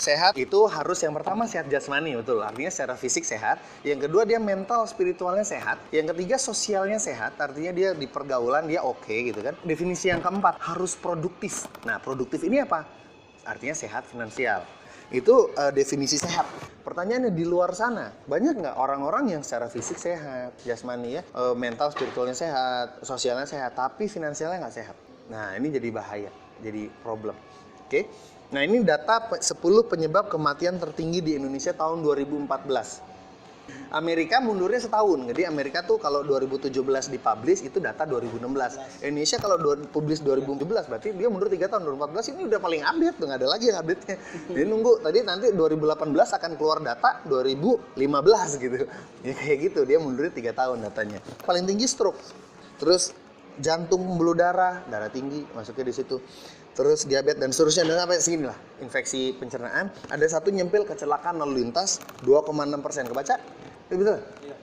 Sehat itu harus yang pertama sehat jasmani, betul. Artinya secara fisik sehat. Yang kedua dia mental, spiritualnya sehat. Yang ketiga sosialnya sehat, artinya dia di pergaulan dia oke gitu kan. Definisi yang keempat harus produktif. Nah, produktif ini apa? Artinya sehat finansial. Itu definisi sehat. Pertanyaannya di luar sana, banyak nggak orang-orang yang secara fisik sehat, jasmani ya, mental, spiritualnya sehat, sosialnya sehat, tapi finansialnya nggak sehat. Nah, ini jadi bahaya, jadi problem. Oke? Nah, ini data 10 penyebab kematian tertinggi di Indonesia tahun 2014. Amerika mundurnya setahun. Jadi Amerika tuh kalau 2017 dipublish itu data 2016. Indonesia kalau publish 2017 berarti dia mundur 3 tahun. 2014 ini udah paling update tuh, nggak ada lagi yang update-nya. Jadi nunggu tadi nanti 2018 akan keluar data 2015 gitu. Ya kayak gitu, dia mundurnya 3 tahun datanya. Paling tinggi stroke. Terus jantung, pembuluh darah, darah tinggi masuknya di situ. Terus diabetes dan seterusnya, dan sampai segini lah. Infeksi pencernaan. Ada satu nyempil kecelakaan lalu lintas 2,6%. Kebaca? Betul? Iya.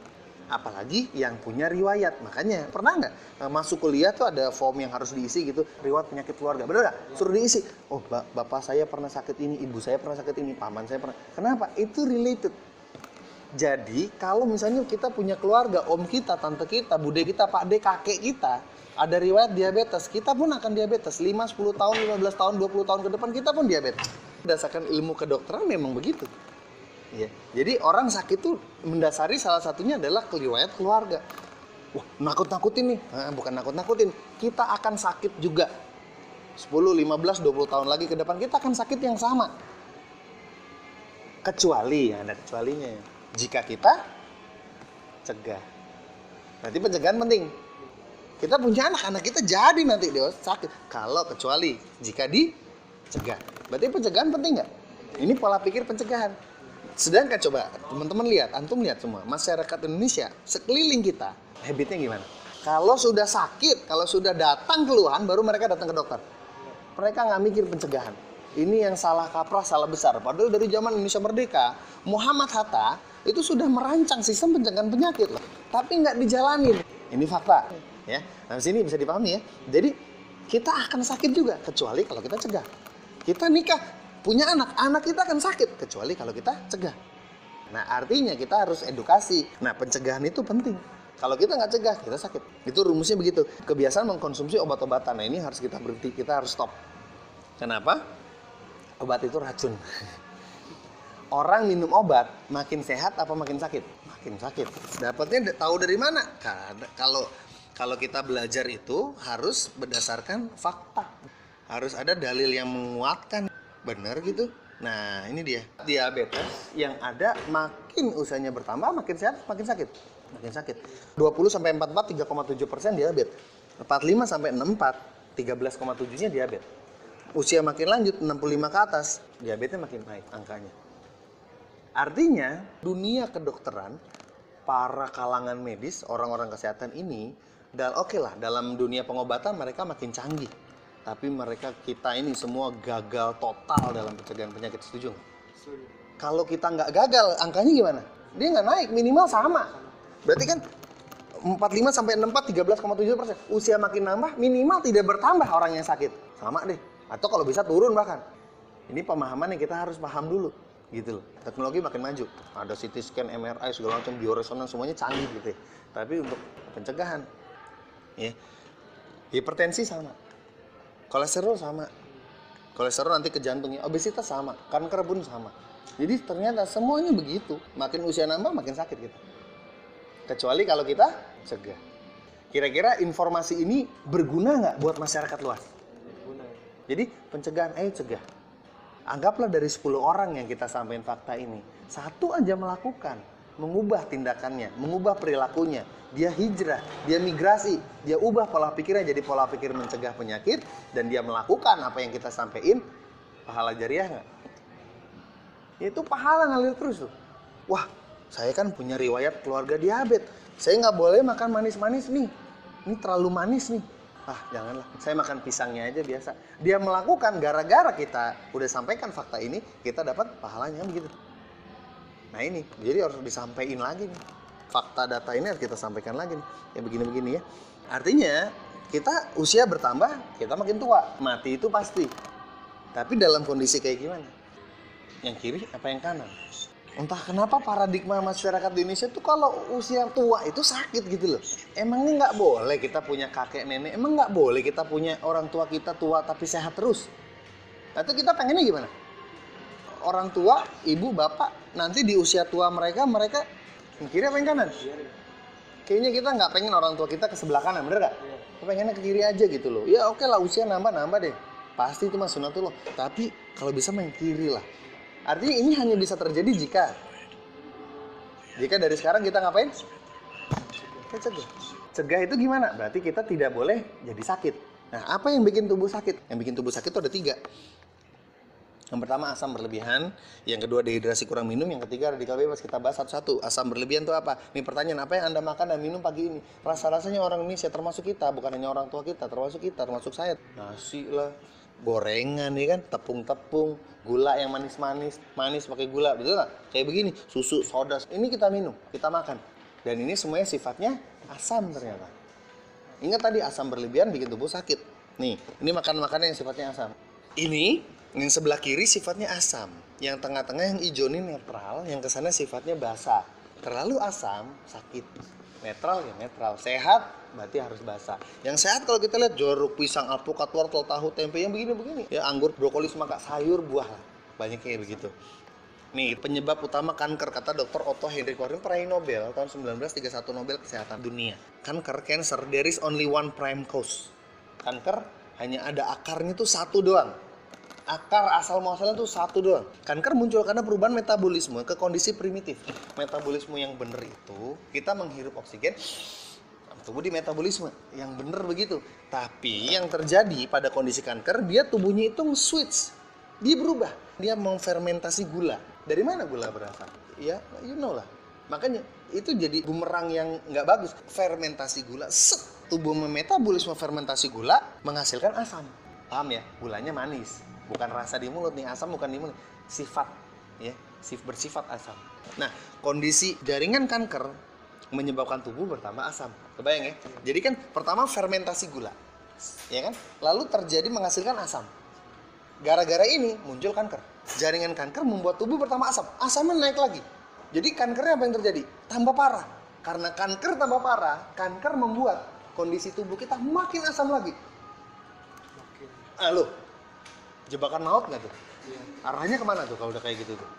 Apalagi yang punya riwayat. Makanya pernah nggak masuk kuliah tuh ada form yang harus diisi gitu, riwayat penyakit keluarga. Bener nggak? Suruh diisi. Oh, bapak saya pernah sakit ini, ibu saya pernah sakit ini, paman saya pernah. Kenapa? Itu related. Jadi kalau misalnya kita punya keluarga, om kita, tante kita, bude kita, pak de, kakek kita ada riwayat diabetes, kita pun akan diabetes. 5, 10 tahun, 15 tahun, 20 tahun ke depan kita pun diabetes. Berdasarkan ilmu kedokteran memang begitu. Ya. Jadi orang sakit tuh mendasari salah satunya adalah riwayat keluarga. Wah, nakut-nakutin nih. Bukan nakut-nakutin. Kita akan sakit juga. 10, 15, 20 tahun lagi ke depan kita akan sakit yang sama. Kecuali, ada kecualinya. Jika kita cegah. Berarti pencegahan penting. Kita punya anak kita jadi nanti dia sakit. Kalau kecuali jika dicegah. Berarti pencegahan penting nggak? Ini pola pikir pencegahan. Sedangkan coba teman-teman lihat, antum lihat semua, masyarakat Indonesia sekeliling kita, habitnya gimana? Kalau sudah sakit, kalau sudah datang keluhan, baru mereka datang ke dokter. Mereka nggak mikir pencegahan. Ini yang salah kaprah, salah besar. Padahal dari zaman Indonesia Merdeka, Muhammad Hatta itu sudah merancang sistem pencegahan penyakit loh. Tapi nggak dijalanin. Ini fakta. Ya, nah sini bisa dipahami ya. Jadi kita akan sakit juga kecuali kalau kita cegah. Kita nikah, punya anak kita akan sakit kecuali kalau kita cegah. Nah artinya kita harus edukasi. Nah pencegahan itu penting. Kalau kita nggak cegah, kita sakit. Itu rumusnya begitu. Kebiasaan mengkonsumsi obat-obatan. Nah ini harus kita berhenti, kita harus stop. Kenapa? Obat itu racun. Orang minum obat makin sehat apa makin sakit? Makin sakit. Dapatnya tahu dari mana? Kalau kita belajar itu harus berdasarkan fakta. Harus ada dalil yang menguatkan. Benar gitu. Nah ini dia. Diabetes yang ada makin usianya bertambah makin sehat makin sakit. Makin sakit. 20-44 3,7% diabetes. 45-64 13,7-nya diabetes. Usia makin lanjut 65 ke atas diabetesnya makin naik angkanya. Artinya dunia kedokteran, para kalangan medis, orang-orang kesehatan ini, oke lah dalam dunia pengobatan mereka makin canggih. Tapi kita ini semua gagal total dalam pencegahan penyakit, setuju nggak? Kalau kita nggak gagal, angkanya gimana? Dia nggak naik, minimal sama. Berarti kan 45-64 13,7%. Usia makin nambah, minimal tidak bertambah orang yang sakit. Sama deh. Atau kalau bisa turun bahkan. Ini pemahaman yang kita harus paham dulu. Gitu loh. Teknologi makin maju. Ada CT scan, MRI, segala macam, bioresonans, semuanya canggih gitu ya. Tapi untuk pencegahan, ya, hipertensi sama. Kolesterol sama. Kolesterol nanti ke jantungnya. Obesitas sama. Kanker pun sama. Jadi ternyata semuanya begitu. Makin usia nambah, makin sakit kita. Kecuali kalau kita cegah. Kira-kira informasi ini berguna nggak buat masyarakat luas? Berguna. Jadi pencegahan, cegah. Anggaplah dari 10 orang yang kita sampaikan fakta ini, satu aja melakukan, mengubah tindakannya, mengubah perilakunya. Dia hijrah, dia migrasi, dia ubah pola pikirnya jadi pola pikir mencegah penyakit, dan dia melakukan apa yang kita sampaikan, pahala jariah nggak? Itu pahala ngalir terus tuh. Wah, saya kan punya riwayat keluarga diabetes. Saya nggak boleh makan manis-manis nih. Ini terlalu manis nih. Janganlah. Saya makan pisangnya aja biasa. Dia melakukan gara-gara kita udah sampaikan fakta ini, kita dapat pahalanya begitu. Nah ini, jadi harus disampaikan lagi nih. Fakta data ini harus kita sampaikan lagi nih. Ya begini-begini ya. Artinya, kita usia bertambah, kita makin tua. Mati itu pasti. Tapi dalam kondisi kayak gimana? yang kiri apa yang kanan. Entah kenapa paradigma masyarakat di Indonesia tuh kalau usia tua itu sakit gitu loh. Emangnya nggak boleh kita punya kakek nenek? Emang nggak boleh kita punya orang tua kita tua tapi sehat terus? Atau kita pengennya gimana? Orang tua, ibu, bapak, nanti di usia tua mereka yang kiri apa yang kanan? Kayaknya kita nggak pengen orang tua kita ke sebelah kanan, bener nggak? Kita pengennya ke kiri aja gitu loh. Ya oke lah, usia nambah deh. Pasti itu mah sunatullah. Tapi kalau bisa main kiri lah. Artinya ini hanya bisa terjadi jika dari sekarang kita ngapain? Kita cegah. Cegah itu gimana? Berarti kita tidak boleh jadi sakit. Nah, apa yang bikin tubuh sakit? Yang bikin tubuh sakit itu ada 3. Yang pertama asam berlebihan, yang kedua dehidrasi kurang minum, yang ketiga radikal bebas. Kita bahas satu-satu. Asam berlebihan itu apa? Ini pertanyaan, apa yang Anda makan dan minum pagi ini? Rasa-rasanya orang Indonesia, termasuk kita, bukan hanya orang tua kita, termasuk saya. Nasi lah, gorengan ya kan, tepung-tepung, gula yang manis pakai gula, betul nggak? Kayak begini, susu, soda, ini kita minum, kita makan. Dan ini semuanya sifatnya asam ternyata. Ingat tadi asam berlebihan bikin tubuh sakit. Nih, ini makanan-makanan yang sifatnya asam. Ini yang sebelah kiri sifatnya asam, yang tengah-tengah yang hijau ini netral, yang kesana sifatnya basah. Terlalu asam sakit, netral ya netral, sehat berarti harus basah. Yang sehat kalau kita lihat jeruk, pisang, alpukat, wortel, tahu, tempe yang begini-begini. Ya anggur, brokoli, semangka, sayur, buah lah. Banyak kayak begitu. Nih, penyebab utama kanker kata Dr. Otto Heinrich Warren, peraih Nobel tahun 1931, Nobel Kesehatan Dunia. Kanker, cancer, there is only one prime cause. Kanker hanya ada akarnya tuh satu doang. Akar asal muasalnya tuh satu doang. Kanker muncul karena perubahan metabolisme ke kondisi primitif. Metabolisme yang benar itu kita menghirup oksigen, tubuh di metabolisme yang benar begitu. Tapi yang terjadi pada kondisi kanker, dia tubuhnya itu switch, dia berubah, dia memfermentasi gula. Dari mana gula berasal? Ya, you know lah. Makanya itu jadi bumerang yang nggak bagus. Fermentasi gula, tubuh memetabolisme fermentasi gula menghasilkan asam. Paham ya? Gulanya manis, bukan rasa di mulut nih, asam bukan di mulut, sifat ya, bersifat asam. Nah, kondisi jaringan kanker menyebabkan tubuh bertambah asam. Kebayang ya? Jadi kan pertama fermentasi gula, ya kan? Lalu terjadi menghasilkan asam. Gara-gara ini muncul kanker. Jaringan kanker membuat tubuh bertambah asam. Asamnya naik lagi. Jadi kankernya apa yang terjadi? Tambah parah. Karena kanker tambah parah, kanker membuat kondisi tubuh kita makin asam lagi. Loh, jebakan maut nggak tuh? Arahnya kemana tuh kalau udah kayak gitu tuh?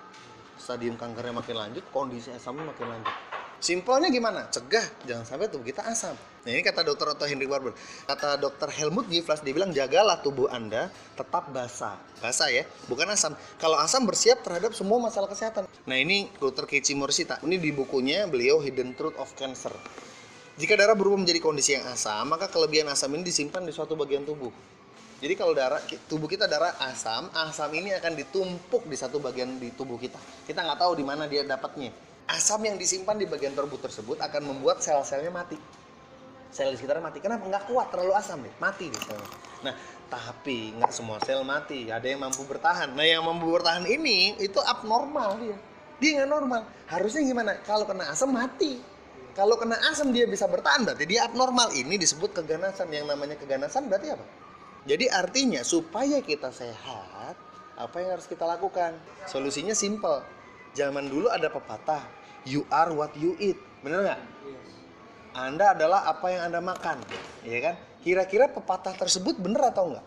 Stadium kankernya makin lanjut, kondisi asamnya makin lanjut. Simpelnya gimana? Cegah, jangan sampai tubuh kita asam. Nah, ini kata Dr. Otto Heinrich Warburg. Kata Dr. Helmut Giflas, dia bilang jagalah tubuh Anda tetap basah. Basah ya, bukan asam. Kalau asam bersiap terhadap semua masalah kesehatan. Nah, ini Dr. Keiichi Morishita. Ini di bukunya beliau Hidden Truth of Cancer. Jika darah berubah menjadi kondisi yang asam, maka kelebihan asam ini disimpan di suatu bagian tubuh. Jadi kalau tubuh kita darah asam, asam ini akan ditumpuk di satu bagian di tubuh kita. Kita nggak tahu di mana dia dapatnya. Asam yang disimpan di bagian tubuh tersebut akan membuat sel-selnya mati. Sel di sekitarnya mati. Kenapa? Nggak kuat, terlalu asam deh. Mati deh selnya. Nah, tapi nggak semua sel mati. Ada yang mampu bertahan. Nah, yang mampu bertahan ini itu abnormal dia. Dia nggak normal. Harusnya gimana? Kalau kena asam mati. Kalau kena asam dia bisa bertahan, berarti dia abnormal. Ini disebut keganasan. Yang namanya keganasan berarti apa? Jadi artinya supaya kita sehat, apa yang harus kita lakukan? Solusinya simple. Zaman dulu ada pepatah, you are what you eat. Bener nggak? Anda adalah apa yang Anda makan. Iya kan? Kira-kira pepatah tersebut bener atau enggak?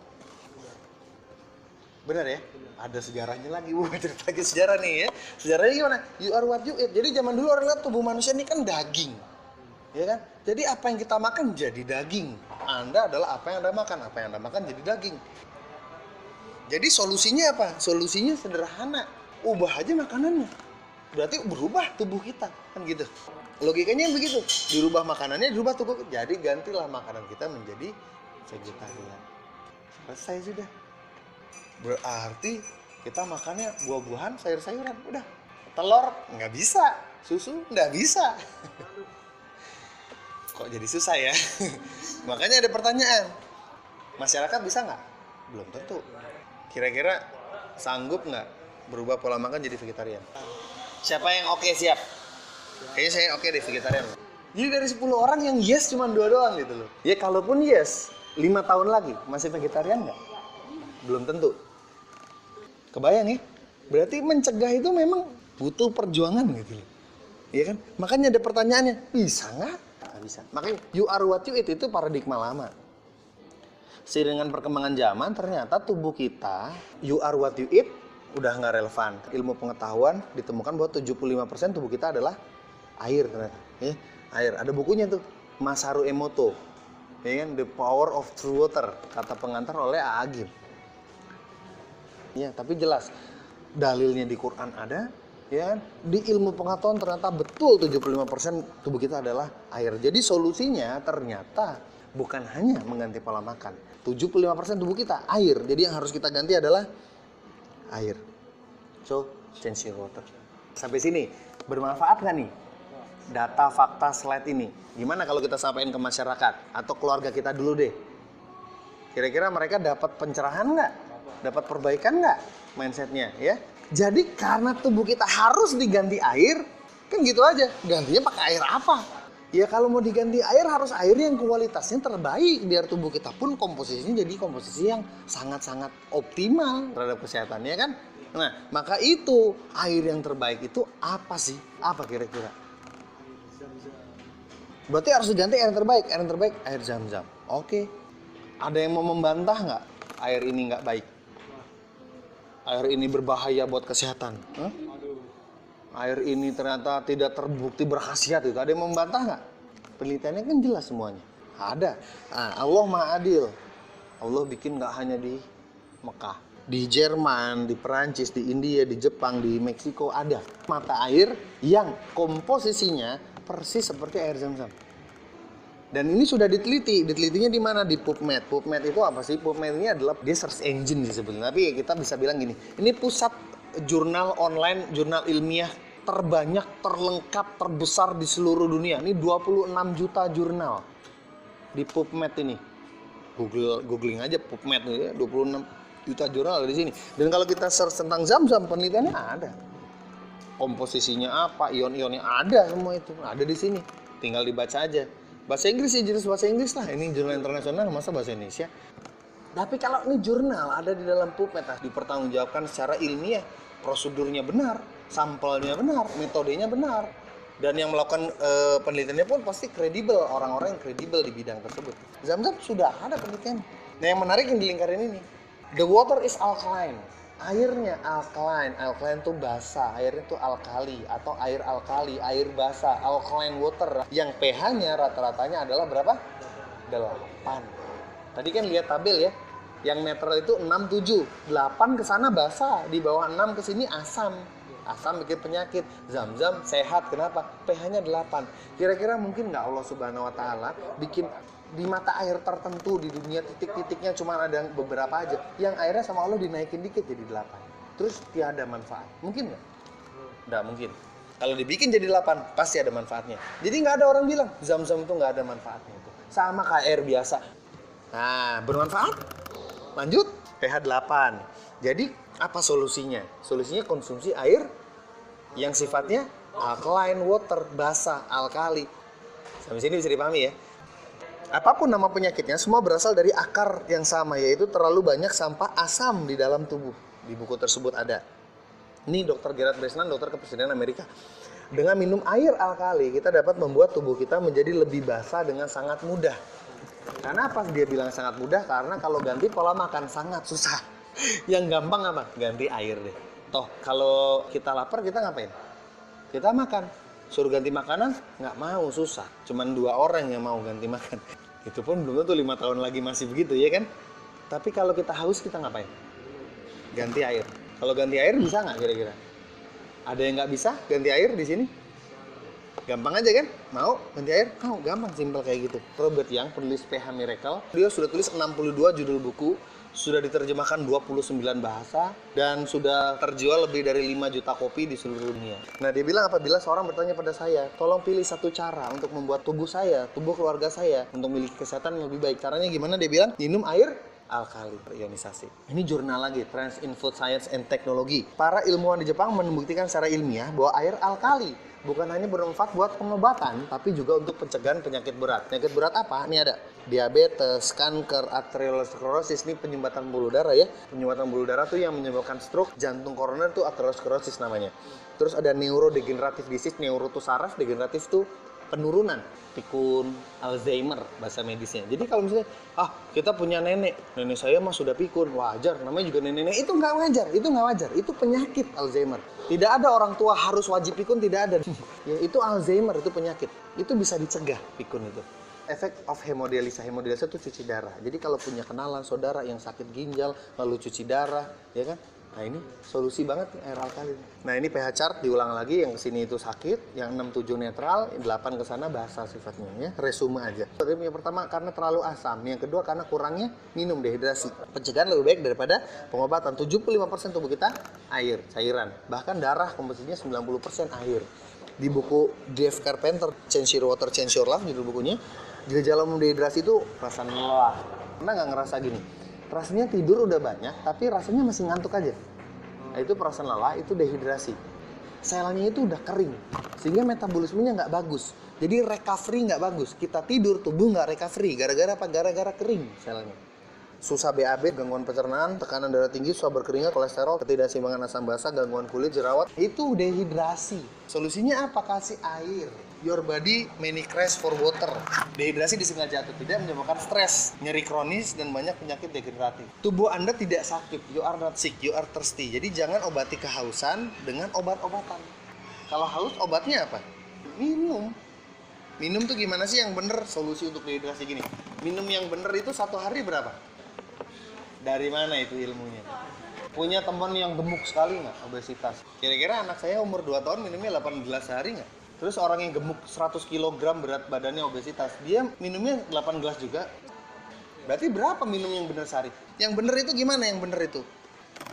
Bener ya? Ada sejarahnya lagi. Cerita lagi sejarah nih ya. Sejarahnya gimana? You are what you eat. Jadi zaman dulu orang lihat tubuh manusia ini kan daging. Ya kan? Jadi apa yang kita makan jadi daging. Anda adalah apa yang Anda makan. Apa yang Anda makan jadi daging. Jadi solusinya apa? Solusinya sederhana. Ubah aja makanannya. Berarti berubah tubuh kita. Kan gitu. Logikanya begitu. Dirubah makanannya, dirubah tubuh kita. Jadi gantilah makanan kita menjadi vegetarian. Selesai sudah. Berarti kita makannya buah-buahan, sayur-sayuran. Udah. Telur nggak bisa. Susu nggak bisa. Kok jadi susah ya? Makanya ada pertanyaan. Masyarakat bisa nggak? Belum tentu. Kira-kira sanggup nggak berubah pola makan jadi vegetarian? Siapa yang oke siap? Kayaknya saya oke deh vegetarian. Jadi dari 10 orang yang yes cuma 2 doang gitu loh. Ya kalaupun yes, 5 tahun lagi masih vegetarian nggak? Belum tentu. Kebayang ya? 5 Berarti mencegah itu memang butuh perjuangan gitu loh. Iya kan? Makanya ada pertanyaannya, bisa nggak? Nggak bisa. Makanya you are what you eat itu paradigma lama. Seiring dengan perkembangan zaman, ternyata tubuh kita, you are what you eat, udah nggak relevan. Ilmu pengetahuan ditemukan bahwa 75% tubuh kita adalah air ternyata. Ya, air. Ada bukunya tuh, Masaru Emoto. Ya kan? The Power of True Water, kata pengantar oleh Agim. Ya, tapi jelas dalilnya di Quran ada, ya kan? Di ilmu pengetahuan ternyata betul 75% tubuh kita adalah air. Jadi solusinya ternyata bukan hanya mengganti pola makan. 75% tubuh kita air. Jadi yang harus kita ganti adalah air. So, change your water. Sampai sini bermanfaat nggak nih data fakta slide ini? Gimana kalau kita sampaikan ke masyarakat atau keluarga kita dulu deh? Kira-kira mereka dapat pencerahan nggak? Dapat perbaikan nggak mindsetnya? Ya. Jadi karena tubuh kita harus diganti air, kan gitu aja. Gantinya pakai air apa? Ya kalau mau diganti air harus air yang kualitasnya terbaik biar tubuh kita pun komposisinya jadi komposisi yang sangat-sangat optimal terhadap kesehatannya kan. Nah, maka itu air yang terbaik itu apa sih? Apa kira-kira? Berarti harus diganti air yang terbaik. Air yang terbaik air Zam-Zam. Oke. Ada yang mau membantah nggak air ini nggak baik? Air ini berbahaya buat kesehatan. Air ini ternyata tidak terbukti berkhasiat itu. Ada yang membantah nggak? Penelitiannya kan jelas semuanya. Ada. Nah, Allah Maha Adil. Allah bikin nggak hanya di Mekah, di Jerman, di Perancis, di India, di Jepang, di Meksiko ada mata air yang komposisinya persis seperti air Zam-Zam. Dan ini sudah diteliti. Ditelitinya di mana? Di PubMed. PubMed itu apa sih? PubMed ini adalah dia search engine sebetulnya. Tapi kita bisa bilang gini, ini pusat jurnal online, jurnal ilmiah terbanyak, terlengkap, terbesar di seluruh dunia. Ini 26 juta jurnal di PubMed ini. Googling aja PubMed ya, 26 juta jurnal ada di sini. Dan kalau kita search tentang Zam-Zam, penelitiannya ada. Komposisinya apa, ion-ionnya ada, semua itu ada di sini. Tinggal dibaca aja. Bahasa Inggris ya, jenis bahasa Inggris lah. Ini jurnal internasional, masa bahasa Indonesia? Tapi kalau ini jurnal ada di dalam PubMed, dipertanggungjawabkan secara ilmiah, prosedurnya benar, sampelnya benar, metodenya benar, dan yang melakukan penelitiannya pun pasti kredibel, orang-orang yang kredibel di bidang tersebut. Zam-Zam sudah ada penelitian. Nah, yang menarik yang di lingkaran ini, the water is alkaline. Airnya alkaline, alkaline itu basah, airnya itu alkali atau air alkali, air basah, alkaline water. Yang pH-nya rata-ratanya adalah berapa? 8. Tadi kan lihat tabel ya, yang netral itu 6, 7, 8 ke sana basah, di bawah 6 ke sini asam. Asam bikin penyakit. Zam-Zam sehat, kenapa? pH-nya 8. Kira-kira mungkin nggak Allah Subhanahu wa Ta'ala bikin di mata air tertentu di dunia titik-titiknya cuma ada beberapa aja, yang airnya sama Allah dinaikin dikit jadi 8, terus tiada manfaat? Mungkin nggak? Nggak mungkin. Kalau dibikin jadi 8 pasti ada manfaatnya. Jadi nggak ada orang bilang Zam-Zam itu nggak ada manfaatnya. Itu sama kayak air biasa. Nah, bermanfaat. Lanjut, pH 8. Jadi apa solusinya? Solusinya konsumsi air yang sifatnya alkaline water, basah, alkali. Sampai sini bisa dipahami ya. Apapun nama penyakitnya, semua berasal dari akar yang sama, yaitu terlalu banyak sampah asam di dalam tubuh. Di buku tersebut ada. Ini Dr. Gerard Bresnan, dokter kepresidenan Amerika. Dengan minum air alkali, kita dapat membuat tubuh kita menjadi lebih basah dengan sangat mudah. Kenapa dia bilang sangat mudah? Karena kalau ganti pola makan sangat susah. Yang gampang apa? Ganti air deh. Toh, kalau kita lapar, kita ngapain? Kita makan. Suruh ganti makanan, nggak mau, susah. Cuman 2 orang yang mau ganti makan. Itu pun belum tentu 5 tahun lagi masih begitu, ya kan? Tapi kalau kita haus, kita ngapain? Ganti air. Kalau ganti air bisa nggak kira-kira? Ada yang nggak bisa ganti air di sini? Gampang aja kan? Mau ganti air? Mau, gampang, simpel kayak gitu. Robert Young, penulis pH Miracle, dia sudah tulis 62 judul buku, sudah diterjemahkan 29 bahasa, dan sudah terjual lebih dari 5 juta kopi di seluruh dunia. Nah, dia bilang apabila seorang bertanya pada saya, tolong pilih satu cara untuk membuat tubuh saya, tubuh keluarga saya, untuk memiliki kesehatan yang lebih baik. Caranya gimana? Dia bilang, minum air alkali ionisasi. Ini jurnal lagi, Trends in Food Science and Technology. Para ilmuwan di Jepang membuktikan secara ilmiah bahwa air alkali bukan hanya bermanfaat buat pengobatan, tapi juga untuk pencegahan penyakit berat. Penyakit berat apa? Ini ada diabetes, kanker, arteriosklerosis, ini penyumbatan pembuluh darah ya. Penyumbatan pembuluh darah tuh yang menyebabkan stroke, jantung koroner tuh arteriosklerosis namanya. Terus ada neurodegenerative disease, neuro tuh saraf, degeneratif tuh penurunan, pikun, Alzheimer bahasa medisnya. Jadi kalau misalnya, kita punya nenek saya mah sudah pikun, wajar, namanya juga nenek, itu nggak wajar, itu penyakit Alzheimer. Tidak ada orang tua harus wajib pikun, tidak ada. Ya, itu Alzheimer, itu penyakit, itu bisa dicegah pikun itu. Efek of hemodialisa itu cuci darah. Jadi kalau punya kenalan saudara yang sakit ginjal lalu cuci darah, ya kan? Nah ini solusi banget nih air alkali. Nah ini pH chart diulang lagi, yang kesini itu sakit, yang 6-7 netral, 8 ke sana basah sifatnya ya. Resume aja. Yang pertama karena terlalu asam, yang kedua karena kurangnya minum, dehidrasi. Pencegahan lebih baik daripada pengobatan. 75% tubuh kita air, cairan. Bahkan darah komposisinya 90% air. Di buku Dave Carpenter, Change Your Water, Change Your Life, judul bukunya, gejala dehidrasi itu perasaan lelah. Pernah nggak ngerasa gini? Rasanya tidur udah banyak, tapi rasanya masih ngantuk aja. Nah, itu perasaan lelah, itu dehidrasi. Selnya itu udah kering, sehingga metabolismenya nggak bagus. Jadi recovery nggak bagus. Kita tidur, tubuh nggak recovery. Gara-gara apa? Gara-gara kering selnya. Susah BAB, gangguan pencernaan, tekanan darah tinggi, susah berkeringat, kolesterol, ketidakseimbangan asam basa, gangguan kulit, jerawat. Itu dehidrasi. Solusinya apa? Kasih air. Your body many crash for water. Dehidrasi disengaja atau tidak menyebabkan stres, nyeri kronis, dan banyak penyakit degeneratif. Tubuh Anda tidak sakit, you are not sick, you are thirsty. Jadi jangan obati kehausan dengan obat-obatan. Kalau haus, obatnya apa? Minum. Minum tuh gimana sih yang bener solusi untuk dehidrasi gini? Minum yang bener itu 1 hari berapa? Dari mana itu ilmunya? Punya teman yang gemuk sekali nggak? Obesitas. Kira-kira anak saya umur 2 tahun minumnya 8 gelas sehari nggak? Terus orang yang gemuk 100 kg berat badannya obesitas, dia minumnya 8 gelas juga. Berarti berapa minum yang benar sehari? Yang benar itu gimana yang benar itu?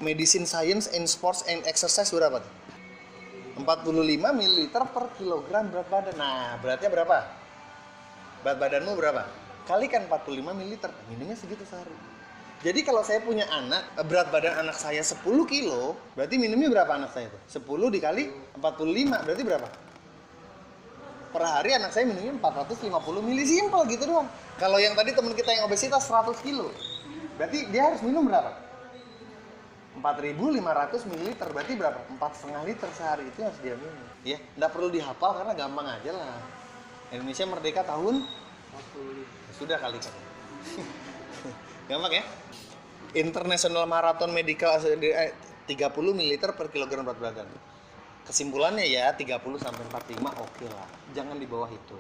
Medicine Science and Sports and Exercise berapa tuh? 45 ml per kilogram berat badan. Nah, beratnya berapa? Berat badanmu berapa? Kalikan 45 ml, minumnya segitu sehari. Jadi kalau saya punya anak, berat badan anak saya 10 kilo, berarti minumnya berapa anak saya tuh? 10 dikali 45, berarti berapa? Per hari anak saya minumnya 450 ml, simpel gitu doang. Kalau yang tadi teman kita yang obesitas 100 kilo, berarti dia harus minum berapa? 4.500 ml, berarti berapa? 4,5 liter sehari, itu harus dia minum. Ya, nggak perlu dihafal karena gampang aja lah. Indonesia merdeka tahun 45. Sudah kali kan. Gampang ya? International Marathon Medical 30 ml per kilogram berat badan. Kesimpulannya ya 30 sampai 45 oke lah. Jangan di bawah itu.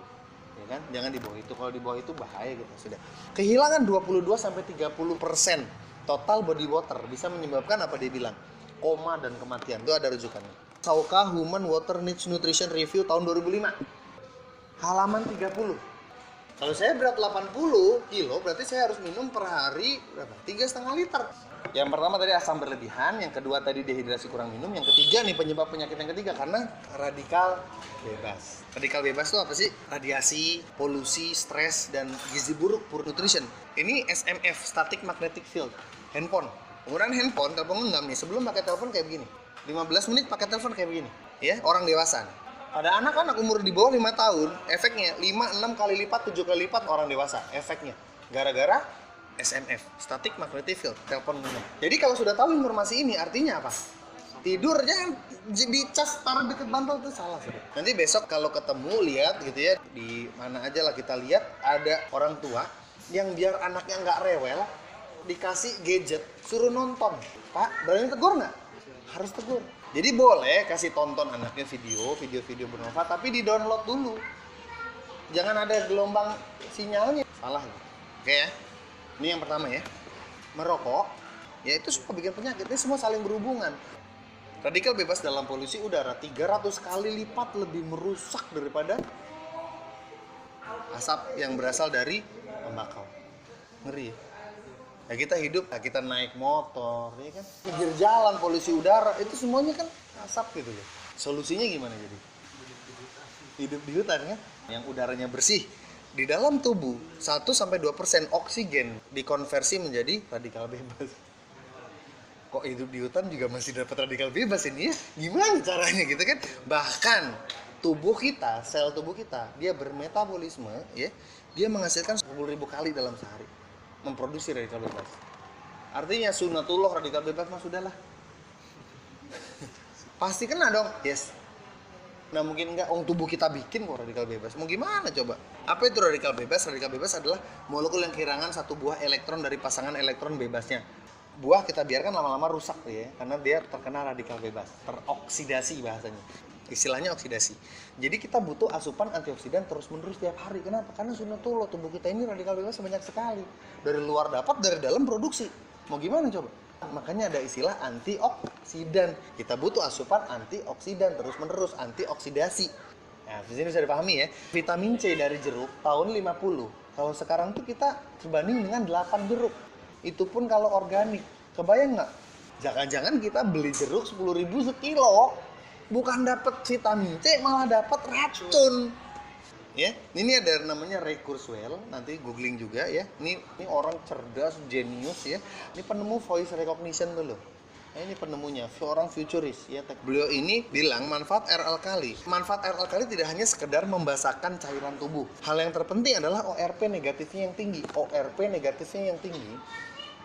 Ya kan? Jangan di bawah itu. Kalau di bawah itu bahaya gitu sudah. Kehilangan 22 sampai 30% total body water bisa menyebabkan apa dia bilang? Koma dan kematian. Itu ada rujukannya. Sauka Human Water Needs Nutrition Review tahun 2005. Halaman 30. Kalau saya berat 80 kilo, berarti saya harus minum per hari berapa? 3,5 liter. Yang pertama tadi asam berlebihan, yang kedua tadi dehidrasi kurang minum, yang ketiga nih penyebab penyakit yang ketiga karena radikal bebas. Radikal bebas itu apa sih? Radiasi, polusi, stres, dan gizi buruk, poor nutrition. Ini SMF, static magnetic field, handphone. Penggunaan handphone, telepon genggam nih, sebelum pakai telepon kayak begini. 15 menit pakai telepon kayak begini. Ya, orang dewasa. Pada anak-anak umur di bawah 5 tahun, efeknya 5, 6 kali lipat, 7 kali lipat orang dewasa. Efeknya. Gara-gara SMF, static magnetic field, telepon genggam. Jadi kalau sudah tahu informasi ini, artinya apa? Tidur jangan dicas taruh deket bantal itu salah. Nanti besok kalau ketemu lihat gitu ya, di mana aja lah kita lihat ada orang tua yang biar anaknya nggak rewel, dikasih gadget, suruh nonton. Pak, berani tegur nggak? Harus tegur. Jadi boleh kasih tonton anaknya video bermanfaat, tapi di-download dulu. Jangan ada gelombang sinyalnya. Salah. Oke ya. Ini yang pertama ya. Merokok, ya itu suka bikin penyakit. Ini semua saling berhubungan. Radikal bebas dalam polusi udara 300 kali lipat lebih merusak daripada asap yang berasal dari tembakau. Ngeri ya. Ya kita hidup, ya kita naik motor, ya kan? Pinggir jalan, polusi udara, itu semuanya kan asap gitu loh. Solusinya gimana jadi? Hidup di hutan kan? Yang udaranya bersih, Di dalam tubuh 1-2% oksigen dikonversi menjadi radikal bebas. Kok hidup di hutan juga masih dapat radikal bebas ini ya? Gimana caranya gitu kan? Bahkan tubuh kita, sel tubuh kita, dia bermetabolisme ya, dia menghasilkan 10.000 kali dalam sehari memproduksi radikal bebas. Artinya sunatullah radikal bebas mah sudahlah. Pasti kena dong. Yes. Nah mungkin enggak, tubuh kita bikin kok radikal bebas. Mau gimana coba? Apa itu radikal bebas? Radikal bebas adalah molekul yang kehilangan satu buah elektron dari pasangan elektron bebasnya. Buah kita biarkan lama-lama rusak ya, karena dia terkena radikal bebas, teroksidasi bahasanya. Istilahnya oksidasi. Jadi kita butuh asupan antioksidan terus-menerus tiap hari. Kenapa? Karena sunatullah tubuh kita ini radikal bebas banyak sekali. Dari luar dapat, dari dalam produksi. Mau gimana coba? Makanya ada istilah antioksidan. Kita butuh asupan antioksidan terus-menerus, antioksidasi. Nah, di sini bisa dipahami ya. Vitamin C dari jeruk tahun 50. Kalau sekarang tuh kita sebanding dengan 8 jeruk. Itu pun kalau organik. Kebayang nggak? Jangan-jangan kita beli jeruk 10.000 sekilo. Bukan dapat vitamin C, malah dapat racun. Ya, ini ada namanya Ray Kurzweil, nanti googling juga ya. Ini orang cerdas, jenius ya. Ini penemu voice recognition dulu. Nah, ini penemunya, seorang futuris ya. Beliau ini bilang manfaat air alkali. Manfaat air alkali tidak hanya sekedar membasahkan cairan tubuh. Hal yang terpenting adalah ORP negatifnya yang tinggi. ORP negatifnya yang tinggi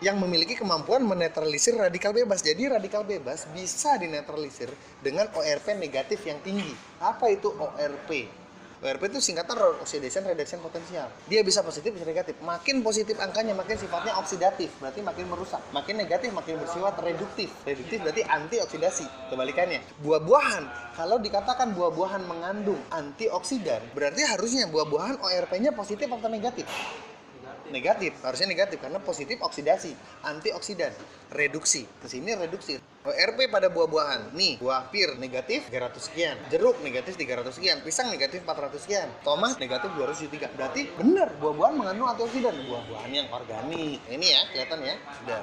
yang memiliki kemampuan menetralisir radikal bebas. Jadi radikal bebas bisa dinetralisir dengan ORP negatif yang tinggi. Apa itu ORP? ORP itu singkatan oxidation reduction potential. Dia bisa positif, bisa negatif. Makin positif angkanya, makin sifatnya oksidatif. Berarti makin merusak. Makin negatif, makin bersifat reduktif. Reduktif berarti antioksidasi. Kebalikannya. Buah-buahan, kalau dikatakan buah-buahan mengandung antioksidan, berarti harusnya buah-buahan ORP-nya positif atau negatif? Negatif, harusnya negatif karena positif oksidasi, antioksidan, reduksi. Kesini reduksi. ORP pada buah-buahan. Nih, buah pir negatif 300 sekian, jeruk negatif 300 sekian, pisang negatif 400 sekian, tomat negatif 203. Berarti benar buah-buahan mengandung antioksidan. Buah-buahan yang organik. Ini ya, kelihatan ya. Sudah.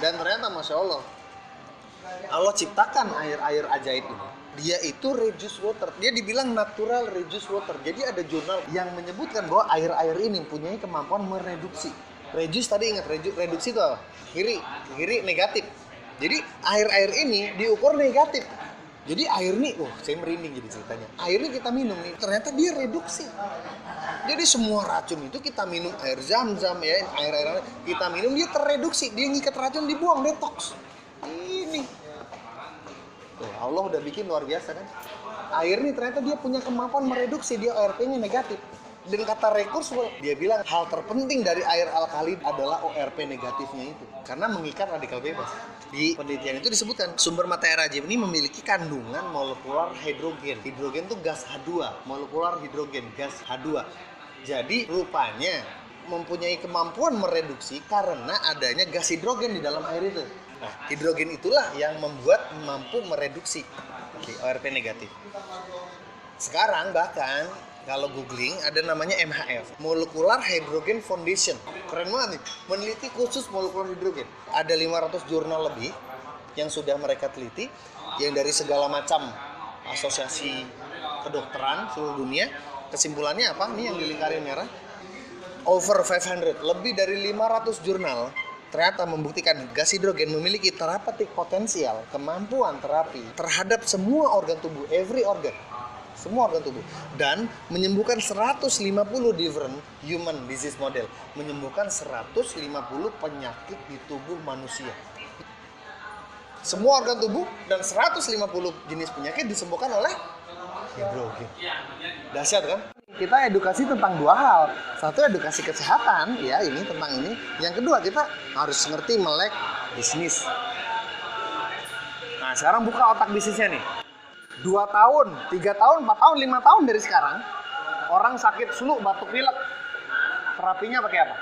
Dan ternyata Masya Allah, Allah ciptakan air-air ajaib ini. Dia itu reduce water. Dia dibilang natural reduce water. Jadi ada jurnal yang menyebutkan bahwa air-air ini mempunyai kemampuan mereduksi. Reduce tadi ingat, reduksi itu apa? Kiri negatif. Jadi air-air ini diukur negatif. Jadi air ini, saya merinding jadi ceritanya. Air ini kita minum nih, ternyata dia reduksi. Jadi semua racun itu kita minum air zam-zam ya, air-air kita minum dia terreduksi, dia ngikat racun dibuang, detox. Ini Allah udah bikin luar biasa kan. Air ini ternyata dia punya kemampuan mereduksi, dia ORP-nya negatif. Dan kata Ray Kurzweil, dia bilang hal terpenting dari air alkali adalah ORP negatifnya itu, karena mengikat radikal bebas. Di penelitian itu disebutkan sumber mata air ajaib ini memiliki kandungan molekular hidrogen. Hidrogen itu gas H2, molekular hidrogen gas H2. Jadi rupanya mempunyai kemampuan mereduksi karena adanya gas hidrogen di dalam air itu. Nah, hidrogen itulah yang membuat mampu mereduksi ORP negatif. Sekarang bahkan kalau googling ada namanya MHF, Molecular Hydrogen Foundation. Keren banget nih, meneliti khusus molekular hidrogen. Ada 500 jurnal lebih yang sudah mereka teliti, yang dari segala macam asosiasi kedokteran seluruh dunia. Kesimpulannya apa? Nih yang di lingkaran merah. Over 500, lebih dari 500 jurnal ternyata membuktikan gas hidrogen memiliki therapeutic potensial, kemampuan terapi terhadap semua organ tubuh, every organ, semua organ tubuh, dan menyembuhkan 150 different human disease model, menyembuhkan 150 penyakit di tubuh manusia. Semua organ tubuh dan 150 jenis penyakit disembuhkan oleh hidrogen. Dahsyat kan? Kita edukasi tentang dua hal. Satu, edukasi kesehatan, ya ini tentang ini. Yang kedua, kita harus ngerti melek bisnis. Nah, sekarang buka otak bisnisnya nih. 2 tahun, 3 tahun, 4 tahun, 5 tahun dari sekarang, orang sakit flu, batuk pilek, terapinya pakai apa?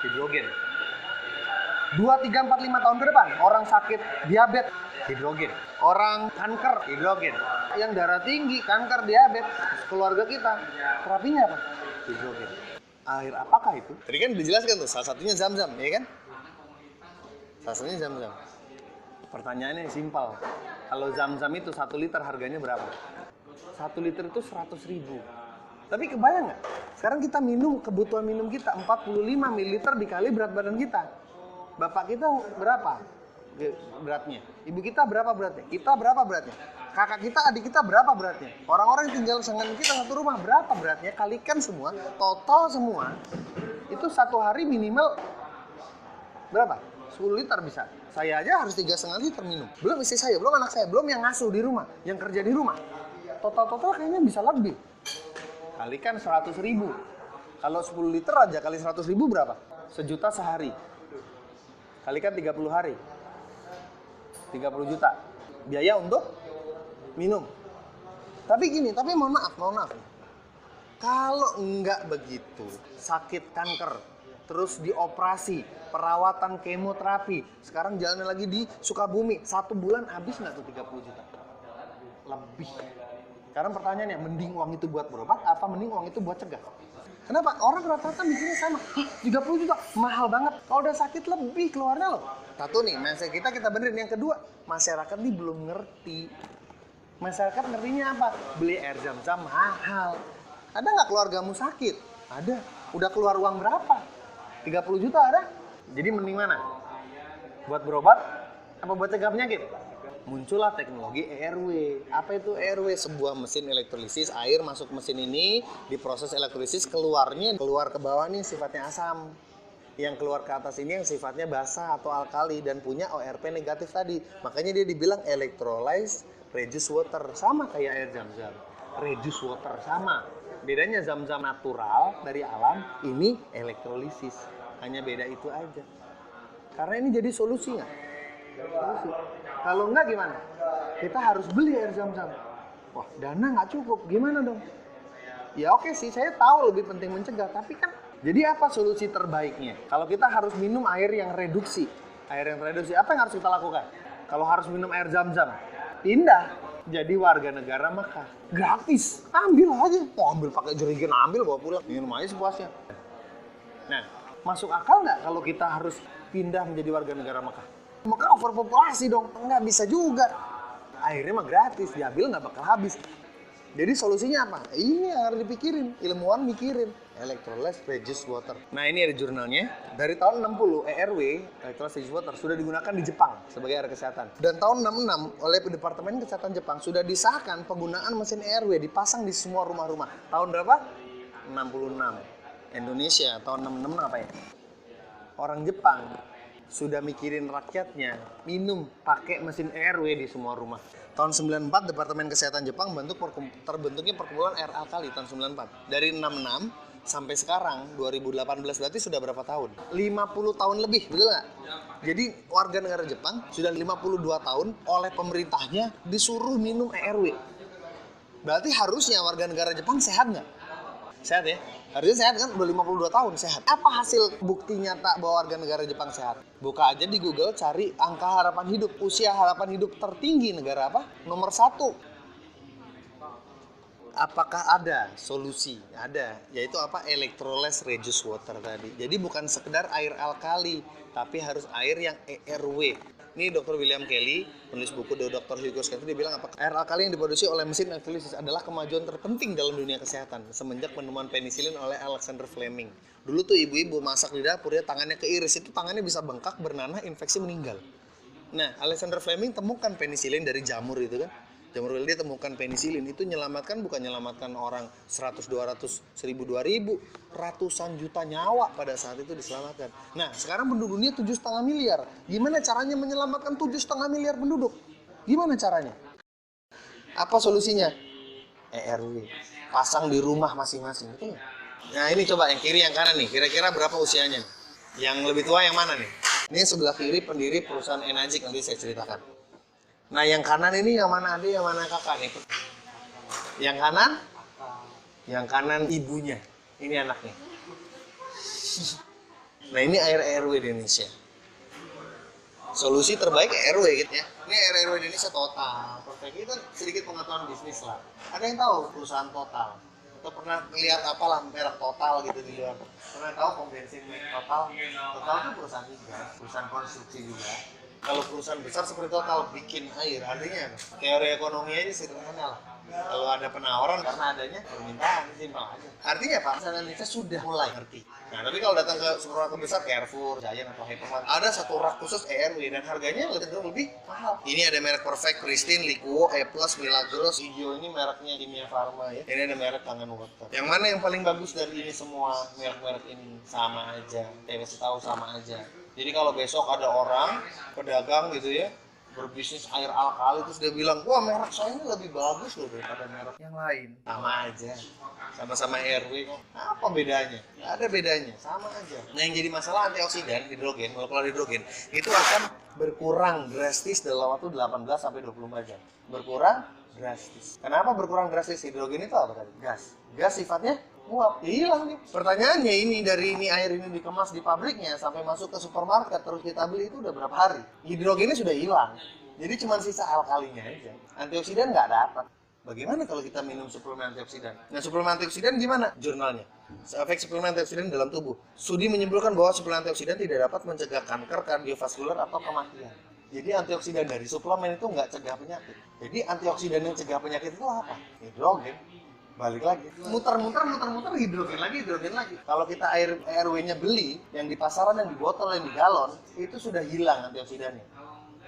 Hidrogen. 2, 3, 4, 5 tahun ke depan, orang sakit diabetes, hidrogen. Orang kanker, hidrogen. Yang darah tinggi, kanker, diabetes, keluarga kita, terapinya apa? Hidrogen. Air apakah itu? Tadi kan dijelaskan tuh, salah satunya zam-zam, ya kan? Salah satunya zam-zam. Pertanyaannya simpel. Kalau zam-zam itu 1 liter harganya berapa? 1 liter itu 100.000. Tapi kebayang nggak? Sekarang kita minum, kebutuhan minum kita 45 ml dikali berat badan kita. Bapak kita berapa beratnya? Ibu kita berapa beratnya? Kita berapa beratnya? Kakak kita, adik kita berapa beratnya? Orang-orang yang tinggal dengan kita satu rumah berapa beratnya? Kalikan semua, total semua. Itu satu hari minimal berapa? 10 liter bisa. Saya aja harus 3,5 liter minum. Belum istri saya, belum anak saya, belum yang ngasuh di rumah, yang kerja di rumah. Total kayaknya bisa lebih. Kalikan 100.000. Kalau 10 liter aja kali 100.000 berapa? 1 juta sehari. Kalikan 30 hari. 30 juta. Biaya untuk minum. Tapi gini, mohon maaf. Kalau enggak begitu, sakit kanker, terus dioperasi, perawatan kemoterapi, sekarang jalannya lagi di Sukabumi, 1 bulan habis nggak tuh 30 juta? Lebih. Sekarang pertanyaannya, mending uang itu buat berobat, apa mending uang itu buat cegah? Kenapa? Orang rata-rata mikirnya sama, 30 juta, mahal banget. Kalau udah sakit lebih keluarnya loh. Satu nih, mindset kita benerin. Yang kedua, masyarakat ini belum ngerti. Masyarakat ngertinya apa? Beli air zam-zam mahal. Ada nggak keluargamu sakit? Ada. Udah keluar uang berapa? 30 juta ada? Jadi mending mana? Buat berobat? Apa buat cegah penyakit? Muncullah teknologi ERW. Apa itu ERW? Sebuah mesin elektrolisis, air masuk mesin ini, diproses elektrolisis, keluar ke bawah nih sifatnya asam. Yang keluar ke atas ini yang sifatnya basa atau alkali dan punya ORP negatif tadi. Makanya dia dibilang electrolyzed reduced water, sama kayak air zam-zam. Reduced water sama. Bedanya zam-zam natural dari alam, ini elektrolisis. Hanya beda itu aja. Karena ini jadi solusi nggak? Solusi. Kalau nggak gimana? Kita harus beli air zam-zam. Wah, dana nggak cukup. Gimana dong? Ya oke sih, saya tahu lebih penting mencegah. Tapi kan, jadi apa solusi terbaiknya? Kalau kita harus minum air yang reduksi. Air yang reduksi, apa yang harus kita lakukan? Kalau harus minum air zam-zam, pindah jadi warga negara Makkah. Gratis. Ambil aja. Mau ambil pakai jerigen, ambil bawa pulang. Minum aja sepuasnya. Nah, masuk akal nggak kalau kita harus pindah menjadi warga negara Makkah? Maka overpopulasi dong, nggak bisa juga. Airnya mah gratis, diambil nggak bakal habis. Jadi solusinya apa? Ini yang harus dipikirin, ilmuwan mikirin. Electrolyzed reduced water. Nah ini ada jurnalnya. Dari tahun 60, ERW, electrolyzed reduced water, sudah digunakan di Jepang sebagai air kesehatan. Dan tahun 66, oleh Departemen Kesehatan Jepang, sudah disahkan penggunaan mesin ERW dipasang di semua rumah-rumah. Tahun berapa? 66. Indonesia, tahun 66 apa ya? Orang Jepang sudah mikirin rakyatnya minum pakai mesin ERW di semua rumah. Tahun 94 Departemen Kesehatan Jepang terbentuknya perkumpulan air alkali tahun 94. Dari 66 sampai sekarang 2018 berarti sudah berapa tahun? 50 tahun lebih, betul nggak? Jadi warga negara Jepang sudah 52 tahun oleh pemerintahnya disuruh minum ERW. Berarti harusnya warga negara Jepang sehat nggak? Sehat ya? Harusnya sehat kan, udah 52 tahun sehat. Apa hasil bukti nyata bahwa warga negara Jepang sehat? Buka aja di Google, cari angka harapan hidup. Usia harapan hidup tertinggi negara apa? Nomor 1. Apakah ada solusi? Ada, yaitu apa? Electrolyzed reduced water tadi. Jadi bukan sekedar air alkali, tapi harus air yang ERW. Ini Dr. William Kelly, penulis buku The Dr. Hugo Scott, dia bilang apa? Air alkali yang diproduksi oleh mesin elektrolisis adalah kemajuan terpenting dalam dunia kesehatan semenjak penemuan penisilin oleh Alexander Fleming. Dulu tuh ibu-ibu masak di dapur ya, tangannya keiris, itu tangannya bisa bengkak, bernanah, infeksi, meninggal. Nah, Alexander Fleming temukan penisilin dari jamur itu kan. Jamur dia temukan penisilin, itu bukan menyelamatkan orang 100, 200, 1000, 2000, ratusan juta nyawa pada saat itu diselamatkan. Nah, sekarang penduduk dunia 7,5 miliar. Gimana caranya menyelamatkan 7,5 miliar penduduk? Gimana caranya? Apa solusinya? ERW. Pasang di rumah masing-masing. Betul nggak? Nah, ini coba yang kiri yang kanan nih. Kira-kira berapa usianya? Yang lebih tua yang mana nih? Ini sebelah kiri pendiri perusahaan Enagic, nanti saya ceritakan. Nah, yang kanan ini yang mana adik, yang mana kakak nih? Yang kanan? Yang kanan ibunya. Ini anaknya. Nah, ini air ERW di Indonesia. Solusi terbaik ERW gitu ya. Ini air ERW di Indonesia total. Perfect. Itu sedikit pengetahuan bisnis lah. Ada yang tahu perusahaan Total? Atau pernah lihat apalah merek Total gitu di luar? Pernah tahu pom bensin Total? Total itu perusahaan juga, perusahaan konstruksi juga. Kalau perusahaan besar seperti Total bikin air, artinya teori ekonomi aja sederhana lah. Kalau ada penawaran karena adanya permintaan, simpel aja. Artinya Pak, masyarakat Indonesia sudah mulai ngerti. Nah, tapi kalau datang ke supermarket besar, Carrefour, Giant atau Hypermart, ada satu rak khusus ERW dan harganya lebih mahal. Ini ada merek Perfect, Pristine, Liquo, E+, Milagros, hijau ini mereknya Kimia Farma ya. Ini ada merek Kangen Water. Yang mana yang paling bagus dari ini semua merek-merek ini? Sama aja. Saya kasih tahu sama aja. Jadi kalau besok ada orang pedagang gitu ya, berbisnis air alkali terus dia bilang, wah merek saya ini lebih bagus loh daripada merek yang lain. Sama aja, sama-sama RW kok. Apa bedanya? Nggak ada bedanya, sama aja. Nah yang jadi masalah antioksidan, hidrogen, molekular hidrogen, itu akan berkurang drastis dalam waktu 18 sampai 24 jam. Berkurang drastis. Kenapa berkurang drastis? Hidrogen itu apa tadi? Gas. Gas sifatnya uap, hilang nih. Pertanyaannya ini dari ini air ini dikemas di pabriknya sampai masuk ke supermarket terus kita beli itu udah berapa hari? Hidrogennya sudah hilang. Jadi cuma sisa alkalinya aja. Antioksidan nggak dapat. Bagaimana kalau kita minum suplemen antioksidan? Nah, suplemen antioksidan gimana? Jurnalnya. Efek suplemen antioksidan dalam tubuh. Studi menyimpulkan bahwa suplemen antioksidan tidak dapat mencegah kanker kardiovaskular atau kematian. Jadi antioksidan dari suplemen itu nggak cegah penyakit. Jadi antioksidan yang cegah penyakit itu apa? Hidrogen. Balik lagi, muter-muter hidrogen lagi. Kalau kita air RW-nya beli, yang di pasaran, yang di botol, yang di galon, itu sudah hilang antioksidannya.